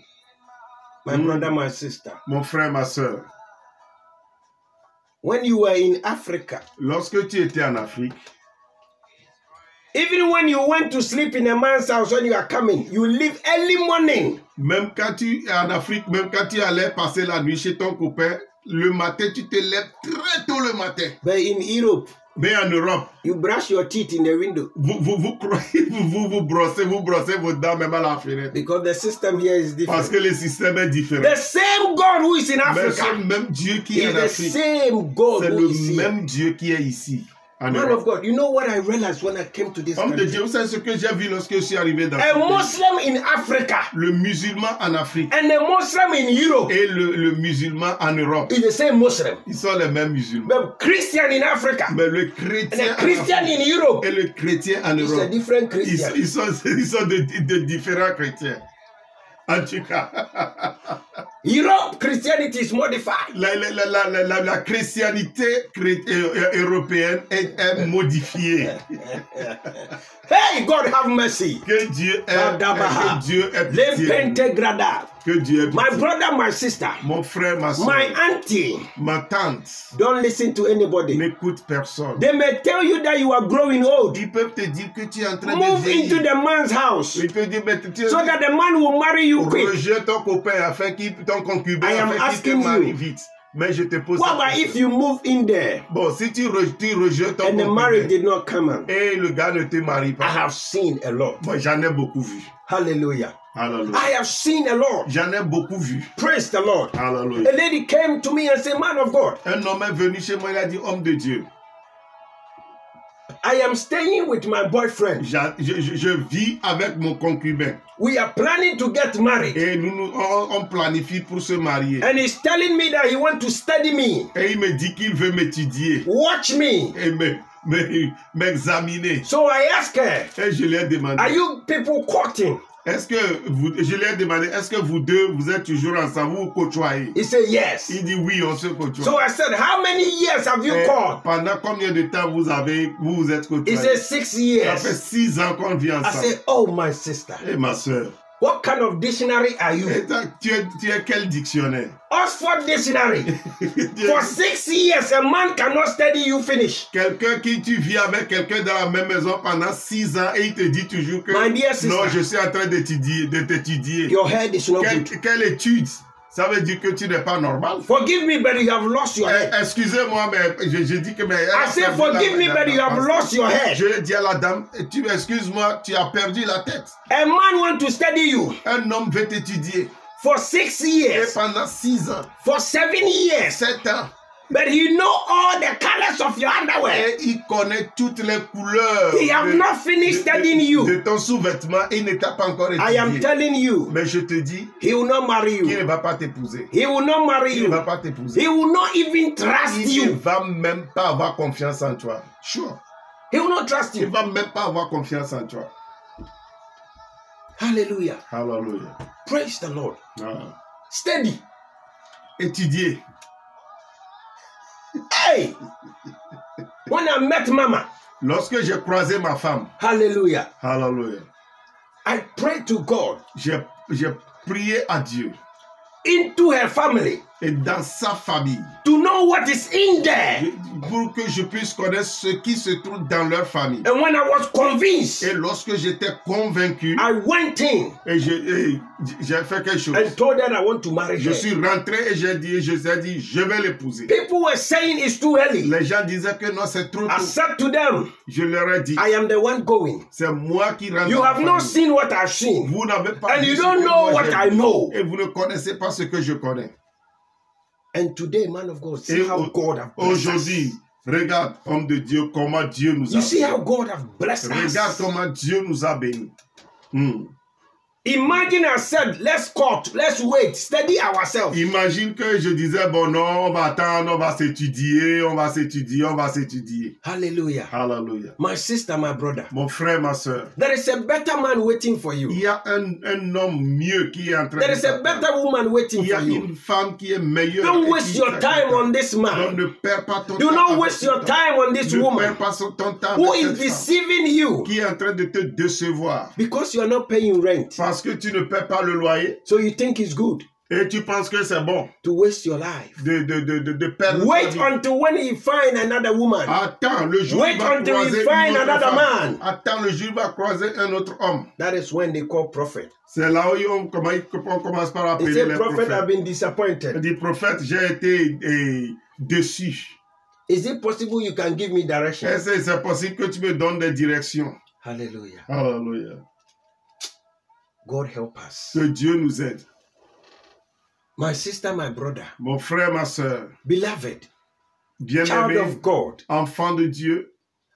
My brother, my sister. Mon frère, ma soeur, When you were in Africa, lorsque tu étais en Afrique, even when you went to sleep in a man's house when you are coming, you leave early morning. même quand tu es en Afrique, même quand tu allais passer la nuit chez ton copain, le matin, tu te lèves très tôt le matin. But in Europe, Mais en Europe, you brush your teeth in the window vous croyez, vous brossez vos dents même à la fenêtre. because the system here is Parce different. que le système est différent. The same God who is in Mais c'est Africa le même Dieu qui est is en the Afrique. same God C'est who le is here. même Dieu qui est ici. En Man Europe. of God, you know what I realized when I came to this Homme de country? Dieu, vous savez ce que j'ai vu lorsque je suis arrivé dans ce A pays? Muslim in Africa Le musulman en Afrique and a Muslim in Europe et le musulman en Europe, is the same Muslim. ils sont les mêmes musulmans. But Christian in Africa Mais le and chrétien a Christian en Afrique in Europe et le chrétien en is a Europe, different Christian. ils sont de différents chrétiens. En tout cas, Europe Christianity is modified. la chrétienté européenne est modifiée. Hey, God have mercy. Que Dieu est pitié. Lempentegrada. Que Dieu est My pitié. brother, my sister, Mon frère, ma my soeur, auntie, ma tante, don't listen to anybody. n'écoute personne. They may tell you that you are growing old. Ils peuvent te dire que tu es en train de Move into vieillir. the man's house Ils peuvent dire, mais tu so that the man will marry you quick. rejette ton copain afin ton concubin I am afin qu'il te asking marie you. vite. Mais je te pose What la about question. if you move in there Bon, si tu rejettes ton and the marriage concubin did not come out? et le gars ne te marie I pas, have seen a lot. moi j'en ai beaucoup vu. Hallelujah. Hallelujah. I have seen a lot. J'en ai beaucoup vu. Praise the Lord. Hallelujah. A lady came to me and said, Man of God, Un homme est venu chez moi, il a dit, homme de Dieu, I am staying with my boyfriend. je vis avec mon concubin We are planning to get married. et on planifie pour se marier. And he's telling me that he wants to study me. Et il me dit qu'il veut m'étudier Watch me. et m'examiner. So I asked her, Et je lui ai demandé, are you people courting? je lui ai demandé, est-ce que vous deux, vous êtes toujours ensemble, vous vous côtoyez? He said, yes. Il dit oui, on se côtoie. So I said, how many years have you Et called? pendant combien de temps vous êtes He côtoyés? said, 6 Ça years. fait 6 ans qu'on vit I ensemble. said, oh, my sister, Et ma soeur, what kind of dictionary are you? tu es quel dictionnaire? Oxford Dictionary. For 6 years, a man cannot study you finish. Quelqu'un qui tu vis avec quelqu'un dans la même maison pendant 6 ans et il te dit toujours que My dear sister, non, je suis en train de t'étudier. Your head is not good. Quelle étude? Ça veut dire que tu n'es pas normal. Forgive me, but you have lost your head. Excusez-moi, mais je dis que... I say, forgive me, but you have lost your head. Je dis à la dame, excuse-moi, tu as perdu la tête. A man wants to study you Un homme veut t'étudier. for 6 Et years, pendant 6 ans, for 7 years, 7 ans, but he know all the colors of your underwear. et il connaît toutes les couleurs He have not finished studying you. de ton sous-vêtement. Il ne t'a pas encore I am étudié. telling you, Mais je te dis he will not marry qu'il ne you. va pas t'épouser. He will not marry Il ne va you. pas t'épouser. He will not even trust Il ne you. va même pas avoir confiance en toi. Sure. He will not trust Il ne you. va même pas avoir confiance en toi. Hallelujah. Hallelujah. Praise the Lord. Ah. Steady. Étudier. Hey! When I met Mama, Lorsque j'ai croisé ma femme, hallelujah, hallelujah, I prayed to God j'ai prié à Dieu into her family et dans sa famille to know what is in there. pour que je puisse connaître ce qui se trouve dans leur famille. And when I was convinced, Et lorsque j'étais convaincu, I went in et j'ai fait quelque chose. and told her I want to marry Je her. suis rentré et je ai dit, je vais l'épouser. People were saying it's too early. Les gens disaient que non, c'est trop I tôt. said to them, Je leur ai dit, I am the one going. c'est moi qui rentre. You dans la have not famille. seen what I've seen. Vous n'avez pas And vu you ce don't que know moi what j'ai I vu. know. Et vous ne connaissez pas ce que je connais. And today, man of God, see Et how God has blessed us. aujourd'hui, Regarde, homme de Dieu, comment Dieu nous a You see bénis. how God has blessed Regarde us. comment Dieu nous a bénis. Imagine I said, let's cut, let's wait, study ourselves. Imagine que je disais, bon non, on va attendre, on va s'étudier, on va s'étudier, on va s'étudier. Hallelujah. Hallelujah. My sister, my brother. Mon frère, ma soeur, There is a better man waiting for you. il y a un homme mieux qui est en train There de is a t'attendre. better woman waiting Il y a for you. une femme qui est meilleure. Don't et waste qui your time on this Donc man. ne perds pas ton Do temps. not avec waste cet your homme. time on this Ne woman perds pas ton temps who avec is cette femme deceiving you qui est en train de te décevoir. because you are not paying rent. Parce que tu ne paies pas le loyer So you think it's good et tu penses que c'est bon to waste your life. de perdre ta Wait vie. until when he find another woman. Attends, le jour où Wait il va until croiser he une find autre another femme. man. Attends, le jour où il va croiser un autre homme. That is when they call prophet. C'est là où on commence par They appeler say les prophet have prophètes. been Il disappointed. dit, prophète, j'ai été déçu. Is it possible you can give me direction? Est-ce que c'est possible que tu me donnes des directions? Hallelujah. Alléluia. God help us. Que Dieu nous aide. My sister, my brother, Mon frère, ma soeur, beloved, child bien-aimé, of God, enfant de Dieu,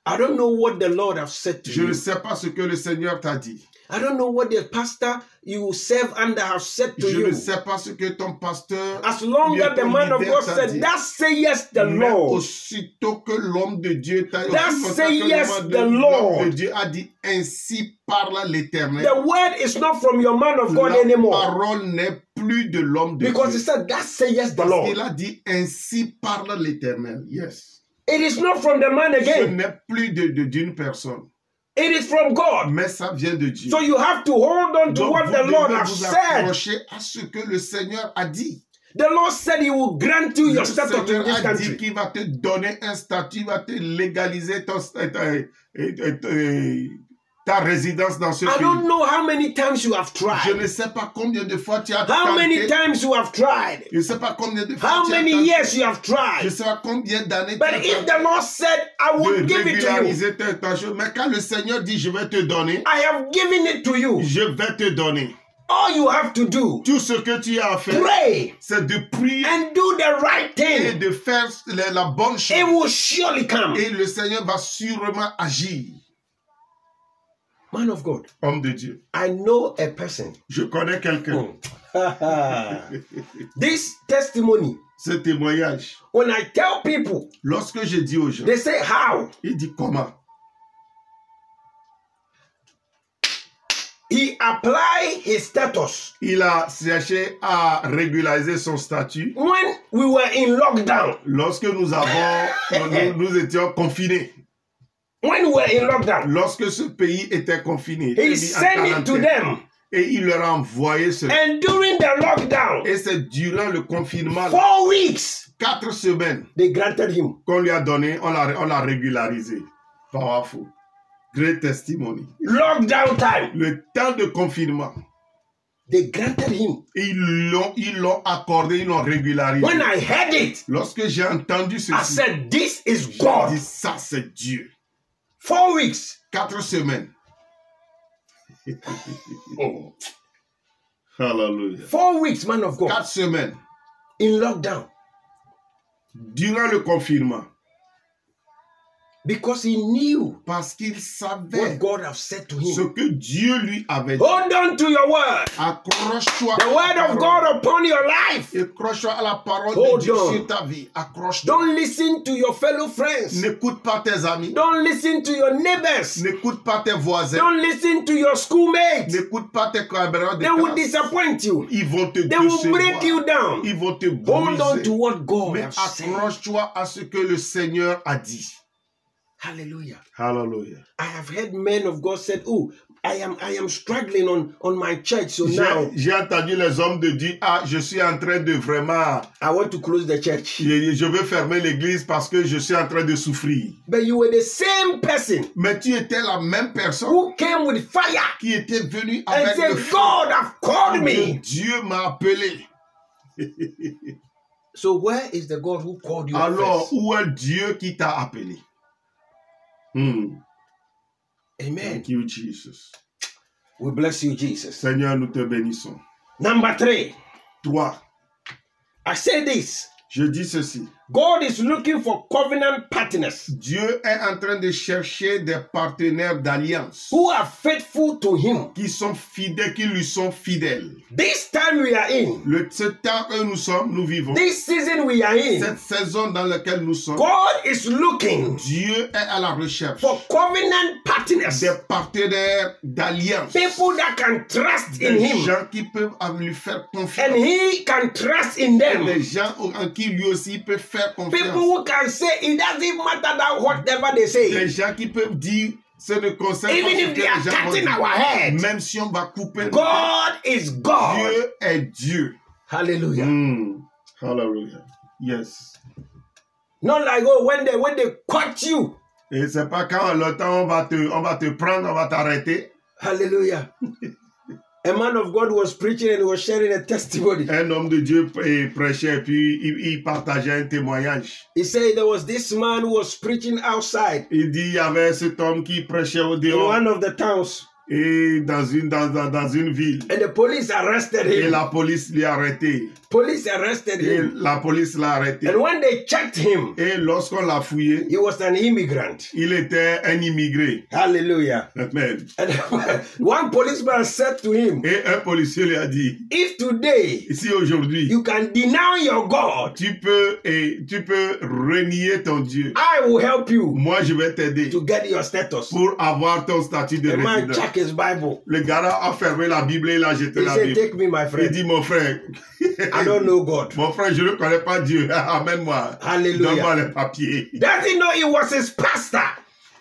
I don't know what the Lord has said to je ne you. sais pas ce que le Seigneur t'a dit. I don't know what the pastor you serve under have said to Je you. ne sais pas ce que ton pasteur As long bien as the ton man of leader God t'a said, dit. that say yes the Mais Lord. aussitôt que l'homme de Dieu t'a dit, That say yes, the Lord. l'homme de Dieu a dit, ainsi parle l'Éternel. The word is not from your man of God La anymore. parole n'est plus de l'homme de Because Dieu. he said, that say yes the Parce Lord. qu'il a dit, ainsi parle l'Éternel. Yes. It is not from the man Ce again. n'est plus d'une personne, It is from God. mais ça vient de Dieu. So you have to hold on to Donc what vous the Lord devez has vous said. accrocher à ce que le Seigneur a dit. The Lord said he will grant you Le your status in Seigneur this a dit country. qu'il va te donner un statut, il va te légaliser ta résidence dans ce I pays. don't know how many times you have Je tried. ne sais pas combien de fois tu as How many tenté. times you have tried. Je ne sais pas combien de fois How tu as many tenté. years you have Je ne tried. sais pas combien d'années tu But as if tenté the Lord said, I de will give it to you, régulariser ta chose. Mais quand le Seigneur dit, je vais te donner, I have given it to you. je vais te donner. All you have to do, Tout ce que tu as à faire, pray c'est de prier and do the right et thing. de faire la bonne It chose. will surely come. Et le Seigneur va sûrement agir. Man of God, Homme de Dieu. I know a person. Je connais quelqu'un. This testimony, Ce témoignage, when I tell people, lorsque je dis aux gens, they say, how? il dit comment? He applied his status. Il a cherché à régulariser son statut When we were in lockdown, lorsque nous étions confinés. when we were in lockdown, Lorsque ce pays était confiné, he mis en sent it to quarantaine. them. Et il leur a envoyé cela. And during the lockdown, Et c'est durant le confinement, 4 weeks, 4 semaines they granted him. qu'on lui a donné, on l'a régularisé. Powerful. Great testimony. Lockdown time, Le temps de confinement, they granted him. ils l'ont accordé, ils l'ont régularisé. When I heard it, Lorsque j'ai entendu I ceci, said, this is j'ai God. dit ça c'est Dieu. 4 weeks. 4 semaines. Hallelujah. 4 weeks, man of God, 4 semaines. in lockdown. Durant le confinement. Because he knew Parce qu'il what savait God have said to ce him. que Dieu lui avait dit. Hold on to your word. Accroche-toi The à word la of parole. God upon your life. Accroche-toi à la parole Hold de Dieu on. sur ta vie. Accroche-toi. Don't listen to your fellow friends. N'écoute pas tes amis. Don't listen to your neighbors. N'écoute pas tes voisins. Don't listen to your schoolmates. N'écoute pas tes camarades de They will classe. disappoint you. Ils vont te They will break you décevoir. down. Ils vont te Hold on briser. to what God Mais has said. accroche-toi à ce que le Seigneur a dit. Hallelujah. Hallelujah. I have heard men of God said, oh, I am struggling on my church. So now J'ai entendu les hommes de dire, ah, je suis en train de vraiment, I want to close the church. je veux fermer l'église parce que je suis en train de souffrir. But you were the same person Mais tu étais la même personne who came with fire qui était venue and avec said, le feu. God have called me. Dieu m'a appelé. So where is the God who called you Alors, first? où est Dieu qui t'a appelé? Amen. Thank you, Jesus. We bless you, Jesus. Seigneur, nous te bénissons. Number 3. 3. I say this. Je dis ceci. God is looking for covenant partners. Dieu est en train de chercher des partenaires d'alliance Who are faithful to Him. qui sont fidèles, qui lui sont fidèles. This time we are in. Ce temps que nous vivons, This season we are in. cette saison dans laquelle nous sommes, God is looking Dieu est à la recherche for covenant partners. des partenaires d'alliance. People that can trust in Des Him. gens qui peuvent lui faire And confiance. He can trust in them. Des gens en qui lui aussi peut faire People confiance. who can say it doesn't matter that whatever they say. Des gens qui peuvent dire ce ne concerne Even pas ce if que they les are gens vont cutting dire. our head. Même si on va couper, God is God. Dieu est Dieu. Hallelujah. Hallelujah. Yes. Not like, oh, when they caught you. Et c'est pas quand le temps on va te prendre, on va t'arrêter. Hallelujah. A man of God was preaching and was sharing a testimony. Un homme de Dieu prêchait et puis il partageait un témoignage. He said there was this man who was preaching outside Il dit il y avait cet homme qui prêchait au in dehors one of the towns. et dans une ville. And the police arrested Et him. la police l'a arrêté. Police arrested Et him. la police l'a arrêté. And when they checked him, Et lorsqu'on l'a fouillé, he was an immigrant. il était un immigré. Hallelujah. Amen. And one policeman said to him, Et un policier lui a dit, if today si aujourd'hui, you can deny your God, tu peux renier ton Dieu, I will help you moi je vais t'aider to get your status. pour avoir ton statut de The man résident. checked his Bible. Le gars a fermé la Bible et il a jeté He la said, Bible. take me, my Il friend. dit, mon frère, I don't know God. mon frère, je ne connais pas Dieu. Amène-moi. Hallelujah. Donne-moi les papiers. Does he know he was his pastor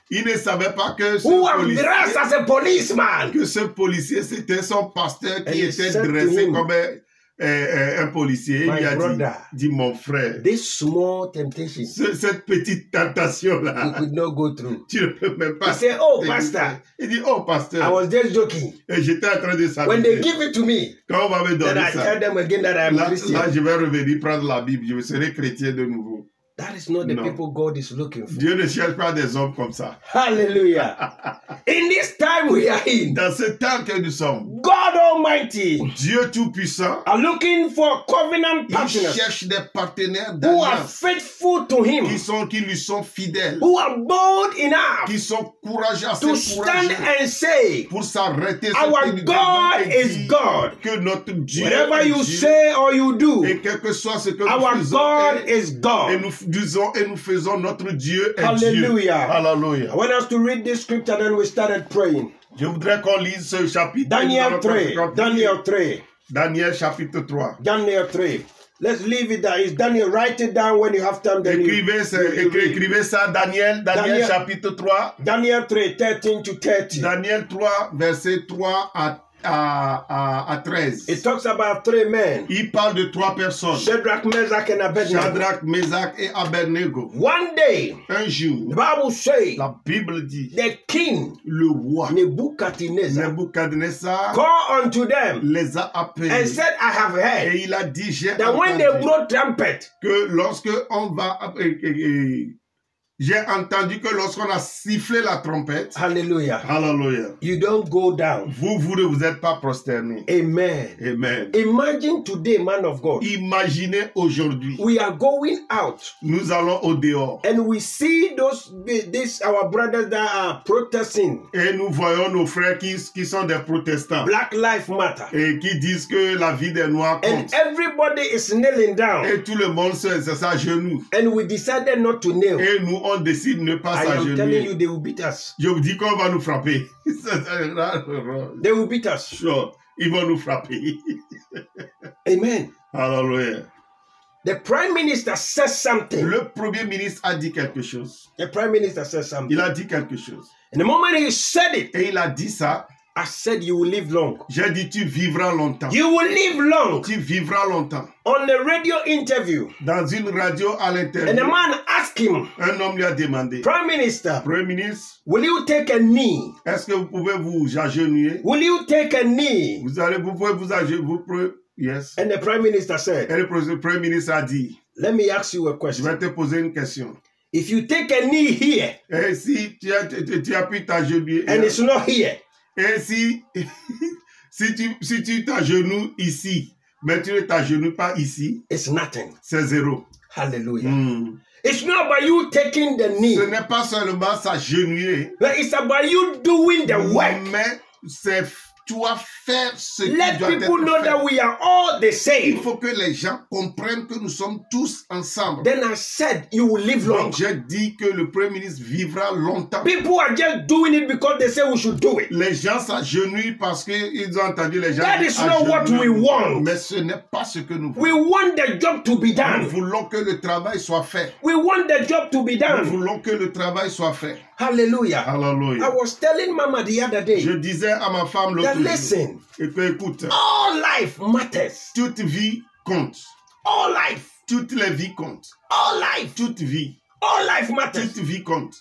Il ne savait pas que who was dressed as a policeman? ce policier, c'était son pasteur And qui he était said to dressé him, comme un policier. Il My lui a brother, dit, mon frère, This small temptation cette petite you tentation-là, could not go through. tu ne peux même pas. He said, oh, pastor, Il dit, oh, pasteur, I was just joking. et j'étais en train de When they s'amuser. give it to me, Quand on va me then donner I ça, tell them again that I am là, Christian. je vais revenir prendre la Bible, je serai chrétien de nouveau. That is not the No. people God is looking for. Dieu ne cherche pas des hommes comme ça. Hallelujah. In this time we are in, Dans ce temps que nous sommes, God Almighty Dieu Tout-Puissant, are looking for covenant il partners cherche des partenaires who are d'alliance faithful to Him, qui lui sont fidèles, who are bold enough qui sont courageux, to assez stand courageux and say, pour s'arrêter. Our God is God. Que notre Dieu Whatever est you Dieu, say or you do, et quel que soit ce que nous our faisons, God is et God. nous disons et nous faisons notre Dieu est Hallelujah. Dieu. Alléluia. I want us to read this scripture, then we started praying. Je voudrais qu'on lise ce chapitre. Daniel Nous allons 3. continuer. Daniel 3. Daniel chapitre 3. Daniel 3. Let's leave it there. It's Daniel. Write it down when you have time. Then Écrivez ça, Daniel chapitre 3. Daniel 3, 13 to 30. Daniel 3, verset 3 à 13. It talks about three men. Il parle de 3 personnes. Shadrach, Meshach, and Abednego. Shadrach, Meshach et Abednego. One day, Un jour, the Bible says, la Bible dit, the king, le roi Nebuchadnezzar, Nebuchadnezzar called unto them les a appelés. and said, I have heard Et il a dit, j'ai that when they entendu blow trumpet, que lorsque on va... j'ai entendu que lorsqu'on a sifflé la trompette, hallelujah, hallelujah, you don't go down. vous ne vous êtes pas prosterné. Amen. Amen. Imagine today, man of God, Imaginez aujourd'hui, we are going out nous allons au dehors and we see our brothers that are protesting. et nous voyons nos frères qui sont des protestants Black Lives Matter. et qui disent que la vie des Noirs And compte. everybody is kneeling down. Et tout le monde s'agenouille. And we decided not to kneel. Et nous, on décide de ne pas I am telling s'agenouiller. you, they will beat us. Je vous dis qu'on va nous frapper. They will beat us. Sure. Ils vont nous frapper. Amen. Hallelujah. The prime minister says something. Le premier ministre a dit quelque chose. The prime minister says something. Il a dit quelque chose. And the moment he said it, Et il a dit ça. I said, you will live long. J'ai dit, tu vivras longtemps. You will live long. Tu vivras longtemps. On a radio interview, Dans une radio à and the l'intérieur, man asked him, un homme lui a demandé, Prime Minister, Premier ministre, will you take a knee? est-ce que vous pouvez vous agenouiller? Will you take a knee? Vous pouvez vous agenouiller? Yes. And the Prime Minister said, Et le Premier ministre a dit, let me ask you a je question. vais te poser une question. If you take a knee here, Et si tu as pu t'agenouiller, and it's not here, et si tu t'agenouilles ici, mais tu ne t'agenouilles pas ici, it's nothing. c'est zéro. Hallelujah. It's not about you taking the knee. Ce n'est pas seulement s'agenouiller. But it's about you doing the work. Mais c'est toi faire ce qui Let doit people être know fait. that we are all the Il same. faut que les gens comprennent que nous sommes tous ensemble. Then I said, you will live long. Donc j'ai dit que le Premier ministre vivra longtemps. People are just doing it because they say we should do it. Les gens s'agenouillent parce qu'ils ont entendu les gens. That is not what we want. Mais ce n'est pas ce que nous voulons. We want the job to be Nous done. voulons que le travail soit fait. We want the job to be Nous done. voulons que le travail soit fait. Hallelujah. Hallelujah. I was telling Mama the other day Je disais à ma femme l'autre that jour, listen, et que écoute, all life matters. toute vie compte. All life. Toutes les vies comptent. All life. Toute vie. All life matters. Toute vie compte.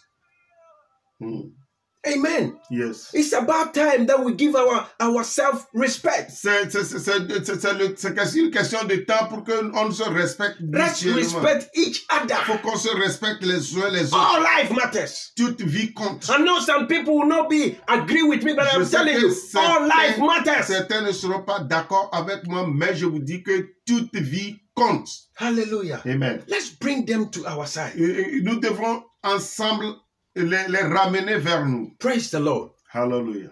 Amen. Yes. It's about time that we give our self-respect. C'est une question de temps pour qu'on se respecte Let's mutuellement. respect each Il other. faut qu'on se respecte les uns les autres. All life matters. Toute vie compte. I know some people will not agree with me, but Je I'm sais telling que you, all life matters. certains ne seront pas d'accord avec moi, mais je vous dis que toute vie compte. Hallelujah. Amen. Let's bring them to our side. Et nous devrons ensemble les ramener vers nous. Praise the Lord. Hallelujah.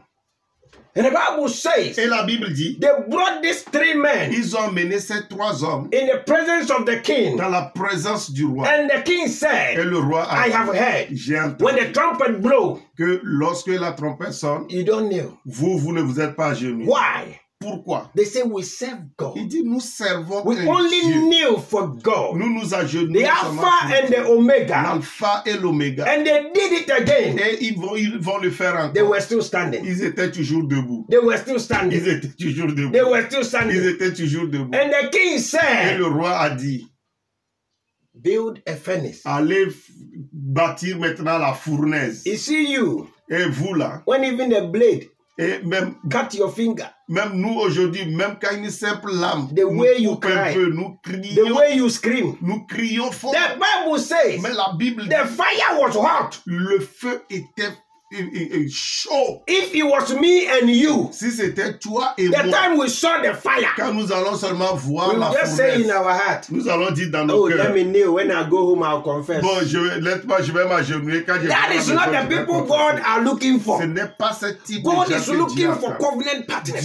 And the Bible says, Et la Bible dit, they brought these three men ils ont mené ces trois hommes in the presence of the king. dans la présence du roi. And the king Et said, le roi a I dit, have heard, j'ai when entendu the trumpet blow, que lorsque la trompette sonne, you don't kneel. vous ne vous êtes pas agenouillés. Why? Pourquoi? They say we serve God. Il dit, nous servons We un only Dieu. kneel for God. Nous nous The agenouillons seulement pour Alpha and Dieu. the Omega. L'alpha et l'oméga. And they did it again. Et ils vont le faire They encore. were still standing. Ils étaient toujours debout. They were still Ils standing. étaient toujours debout. They were still Ils standing. étaient toujours debout. And the king Et said, le roi a dit, build a furnace. allez bâtir maintenant la fournaise. You see you, Et vous là, when even the blade et même cut your finger, nous aujourd'hui, même quand une simple lame The nous way you coupe un cry. peu, nous the crions, way you scream. nous crions fort. The Bible says Mais la Bible dit, the fire was hot. le feu était chaud. If it was me and you, Si c'était toi et the moi, time we saw the fire, quand nous allons seulement voir we la just say in fournaise, our heart, nous allons dire dans nos oh, cœurs, let me kneel. When I go home, I'll confess. bon, je vais m'agenouiller quand je That vais is not the people God are looking for. Ce n'est pas ce type God de gens is que Dieu looking for attend. covenant partners.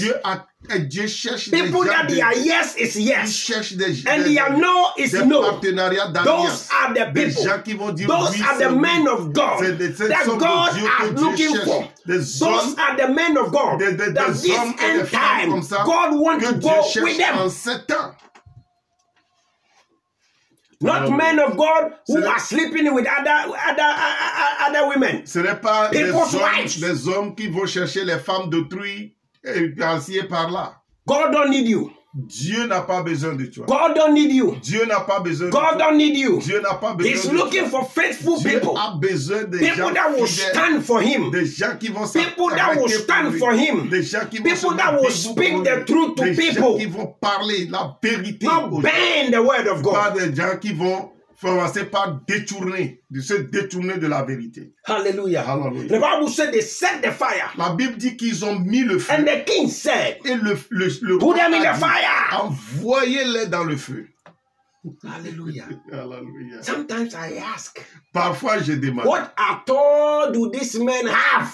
Dieu cherche des People gens, that their yes is il yes cherche des and their no is des no. partenariats Those d'alliance. are the Des people. gens qui vont dire Those oui, are c'est the oui. men of God C'est that sont God de Dieu are que Dieu looking cherche. for. Des Those hommes, are the men of God des that this hommes et des end femmes time comme ça God wants que to Dieu go cherche with them. en 7 ans. Not men of God who are sleeping with other women. Ce n'est pas People's wives. des hommes qui vont chercher les femmes d'autrui et par-ci et par-là. God don't need you. Dieu n'a pas besoin de toi. God don't need you. Dieu n'a pas besoin de God toi. don't need you. Dieu n'a pas besoin He's de looking toi. for faithful Dieu people. a besoin des People gens that will fidèles, stand for him. des gens qui vont People that will stand for him. des gens qui vont People se that mettre will debout speak pour the lui. truth to des gens people. qui vont parler la vérité Not aux gens. bend the word of Pas God. des gens qui vont commencer par se détourner de la vérité. Hallelujah. Hallelujah. The Bible said they set the fire. La Bible dit qu'ils ont mis le feu. And the king said, Et le put roi them in a the dit, fire. envoyez-les dans le feu. Hallelujah. Hallelujah. Sometimes I ask, Parfois, je demande, what at all do these men have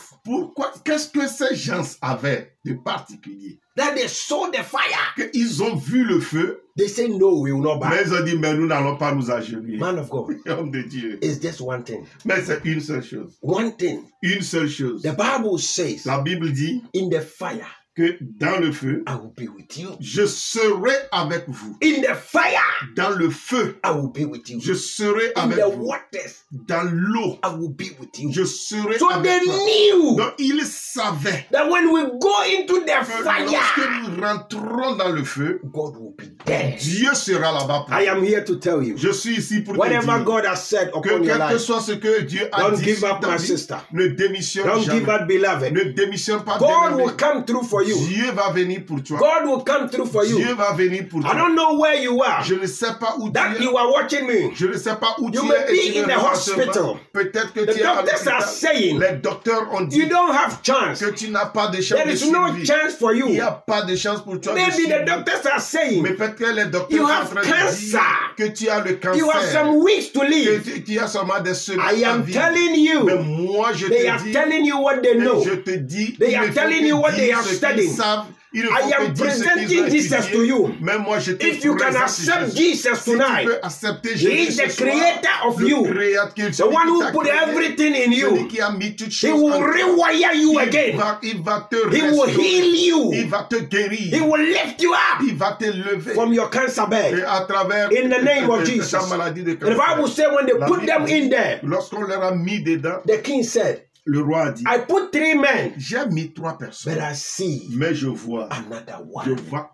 qu'est-ce que ces gens avaient de particulier? that they saw the fire? Qu'ils ont vu le feu, They say, no, we will not mais buy. ils ont dit, mais nous n'allons pas nous agenouiller. Man of God, Homme de Dieu. it's just one thing. Mais c'est une seule chose. One thing. Une seule chose. The Bible says, La Bible dit in the fire, que dans le feu, I will be with you. je serai avec vous. In the fire, Dans le feu, I will be with you. je serai In avec the vous. waters, Dans l'eau, I will be with you. je serai So avec they toi. knew Donc, ils savaient that when we go into the que fire, lorsque nous rentrons dans le feu, God will be there. Dieu sera là-bas pour I nous. am here to tell you, Je suis ici pour te whatever dire God has said que upon your quel que life, soit ce que Dieu a don't dit give sur up, ta my vie, sister. ne démissionne Don't jamais. give up, beloved. Ne démissionne pas, God bien-aimé. will come through for you. Dieu va venir pour toi. God will come through for you. Dieu va venir pour toi. I don't know where you are. Je ne sais pas où That tu es. you are watching me. Je ne sais pas où You tu may es. be et tu in me the regardes hospital. seulement. Peut-être que The tu es à doctors are l'hôpital. saying Les docteurs ont dit you don't have chance. que tu n'as pas de chance There de is no survie. chance for Il n'y you. a pas de chance pour toi de Maybe the survie. doctors are saying Mais peut-être que les docteurs you sont en have train de cancer. dire que tu as le cancer. You have some weeks to Que live. tu as seulement des semaines I à am vivre. telling Mais you. moi, je They te are dis, telling you what they know. je te dis, They il are ne faut telling que you what they dire are ce qu'ils studying. savent. Il ne I faut que am dire ce qu'ils presenting ont Jesus étudié. to you. Mais moi, je te If you can présente accept Jésus. Jesus Si tonight, tu peux accepter He Jésus is the ce soir, creator of le you. créateur, The one who put everything in you. celui qui a mis toutes He choses will en toi. rewire you again. Il va te He will restaurer. heal you. Il va te guérir. He will lift you up Il va te lever. from your cancer Et bed. à travers In the name of Jesus. ta maladie de And the Bible cancer. said when they La put Bible them dit, in there, lorsqu'on leur a mis dedans, the king said, le roi a dit, I put 3 men, j'ai mis 3 personnes, but I see mais je vois another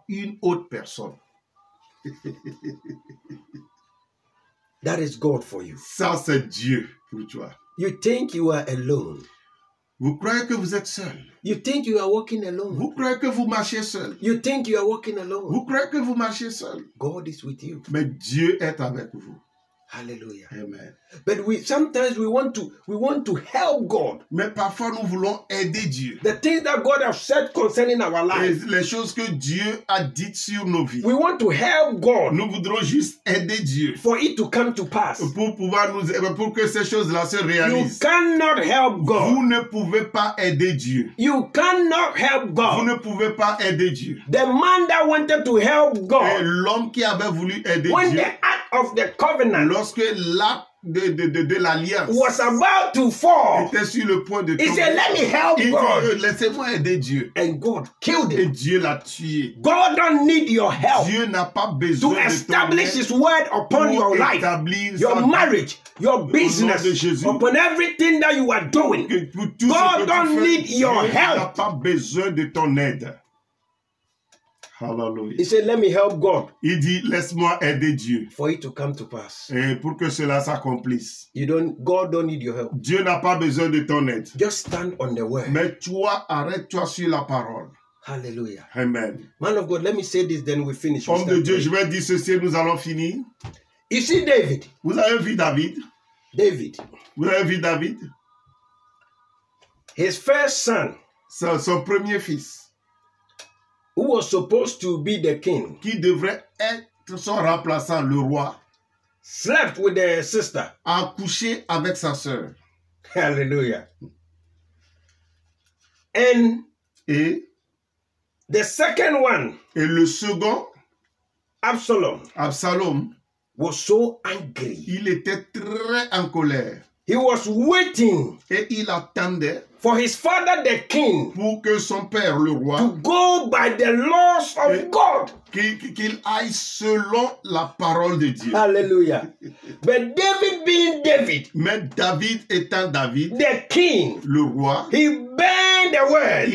une autre personne. That is God for you. Ça, c'est Dieu pour toi. You think you are alone. Vous croyez que vous êtes seul. You think you are walking alone. Vous croyez que vous marchez seul. You think you are walking alone. Vous croyez que vous marchez seul. God is with you. Mais Dieu est avec vous. Hallelujah. Amen. But sometimes we want to help God. Mais parfois, nous voulons aider Dieu. The things that God has said concerning our Et life. les choses que Dieu a dites sur nos vies. We want to help God Nous voudrons juste aider Dieu. for it to come to pass. Pour que ces choses-là se You réalisent. cannot help God. Vous ne pouvez pas aider Dieu. You cannot help Vous God. ne pouvez pas aider Dieu. The man that wanted to help Et God, l'homme qui avait voulu aider when Dieu, the act of the covenant lorsque l'acte de l'alliance was about to fall, était sur le point de he tomber, said, let me help il God. dit, laissez-moi aider Dieu. And God killed Et him. Dieu l'a tué. God don't need your help Dieu n'a pas besoin to de ton establish aide His word upon pour your life, établir your sa marriage, your de business, Jésus. upon everything that you are doing. vie. Pour tout God ce que don't tu fais, need your Dieu n'a help. pas besoin de ton aide. Hallelujah. He said, let me help God Il dit, laisse-moi aider Dieu. for it to come to pass. Et pour que cela s'accomplisse. God don't need your help. Dieu n'a pas besoin de ton aide. Just stand on the word. Mais toi, arrête-toi sur la parole. Hallelujah. Amen. Man of God, let me say this, then we finish. We Homme de start Dieu, praying. je vais dire ceci et nous allons finir. You see David. Vous avez vu David? David, Vous avez vu David? his first son, Son premier fils, who was supposed to be the king, qui devrait être son remplaçant, le roi, slept with the sister. a couché avec sa sœur. Hallelujah. And Et the second one, le second, Absalom, Absalom, was so angry. il était très en colère. He was waiting Et il attendait for his father, the king, pour que son père, le to roi, go by the laws of God. qu'il aille selon la parole de Dieu. Hallelujah. But David being David, Mais David étant David, the king, le roi, he bent the word.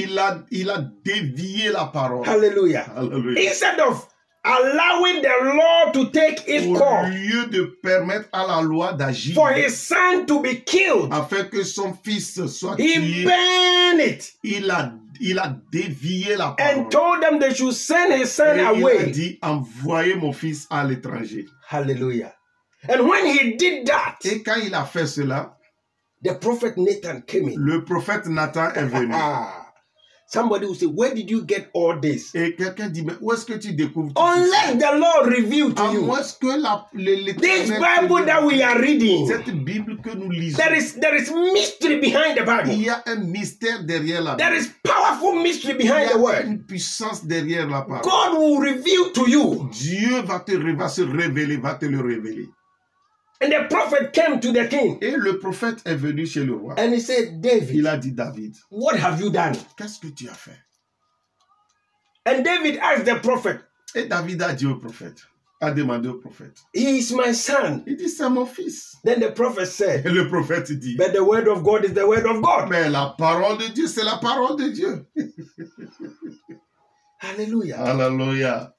il a dévié la parole. Hallelujah. Hallelujah. Instead of allowing the law to take its Au course lieu de permettre à la loi d'agir for his son to be killed, afin que son fils soit he tué, banned it il a dévié la parole. and told them they should send his son Et il a away. dit, envoyez mon fils à l'étranger. Hallelujah. And when he did that, Et quand il a fait cela, the prophet Nathan came in. le prophète Nathan est venu. Somebody will say, where did you get all this? Et quelqu'un dit, mais où est-ce que tu découvres tout ceci? Unless the Lord revealed to À you. moins que This Bible that we are reading, cette Bible que nous lisons, there is mystery behind the il Bible. y a un mystère derrière la There Bible. is powerful mystery Il y behind the a word. une puissance derrière la parole. God will reveal to you. Dieu va se révéler, va te le révéler. And the prophet came to the king Et le prophète est venu chez le roi. and he said, David, Il a dit, David, what have you done? qu'est-ce que tu as fait? And David asked the prophet, Et David a dit au prophète, a demandé au prophète. he is my son. Il dit, c'est mon fils. Then the prophet said, Et le prophète dit, but the word of God is the word of God. mais la parole de Dieu, c'est la parole de Dieu. Hallelujah. Alléluia.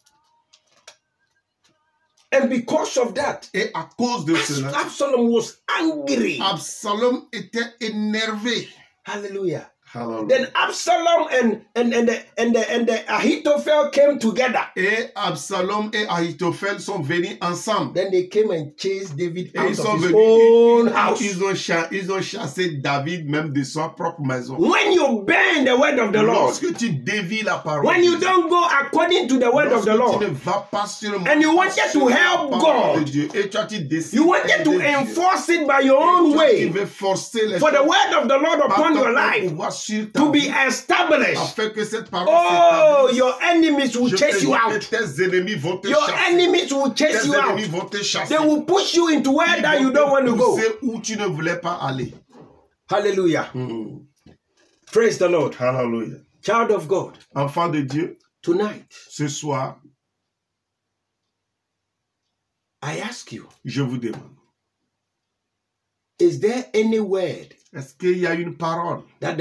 And because of that, Et à cause de cela, Absalom was angry. Absalom était énervé. Hallelujah. Hallelujah. Then Absalom and the Ahithophel came together. Et Absalom et Ahithophel sont venus ensemble. Then they came and chased David Et out ils of sont his venus, own house. ils ont chassé David même de sa propre maison. When you burn the word of the Lord, Lorsque tu dévies la parole, when you don't go according to the word of the lorsque tu ne Lord, vas pas sur le and you wanted to help God, de Dieu, et toi tu décides you wanted to d'aider Dieu, enforce it by your own tu way veux forcer les for the choses word of the Lord par upon ton your life pouvoir sur ta to be vie, established. afin que cette parole Oh, s'établisse. your enemies will Je chase te you dis que out. tes ennemis vont te Your chasser. enemies will chase Tes you ennemis out. vont te chasser. They will push you into where Ils that vont you don't want te to go. pousser où tu ne voulais pas aller. Hallelujah. Praise the Lord. Hallelujah. Child of God, Enfant de Dieu, tonight, ce soir, I ask you, je vous demande, is there any word est-ce qu'il y a une parole that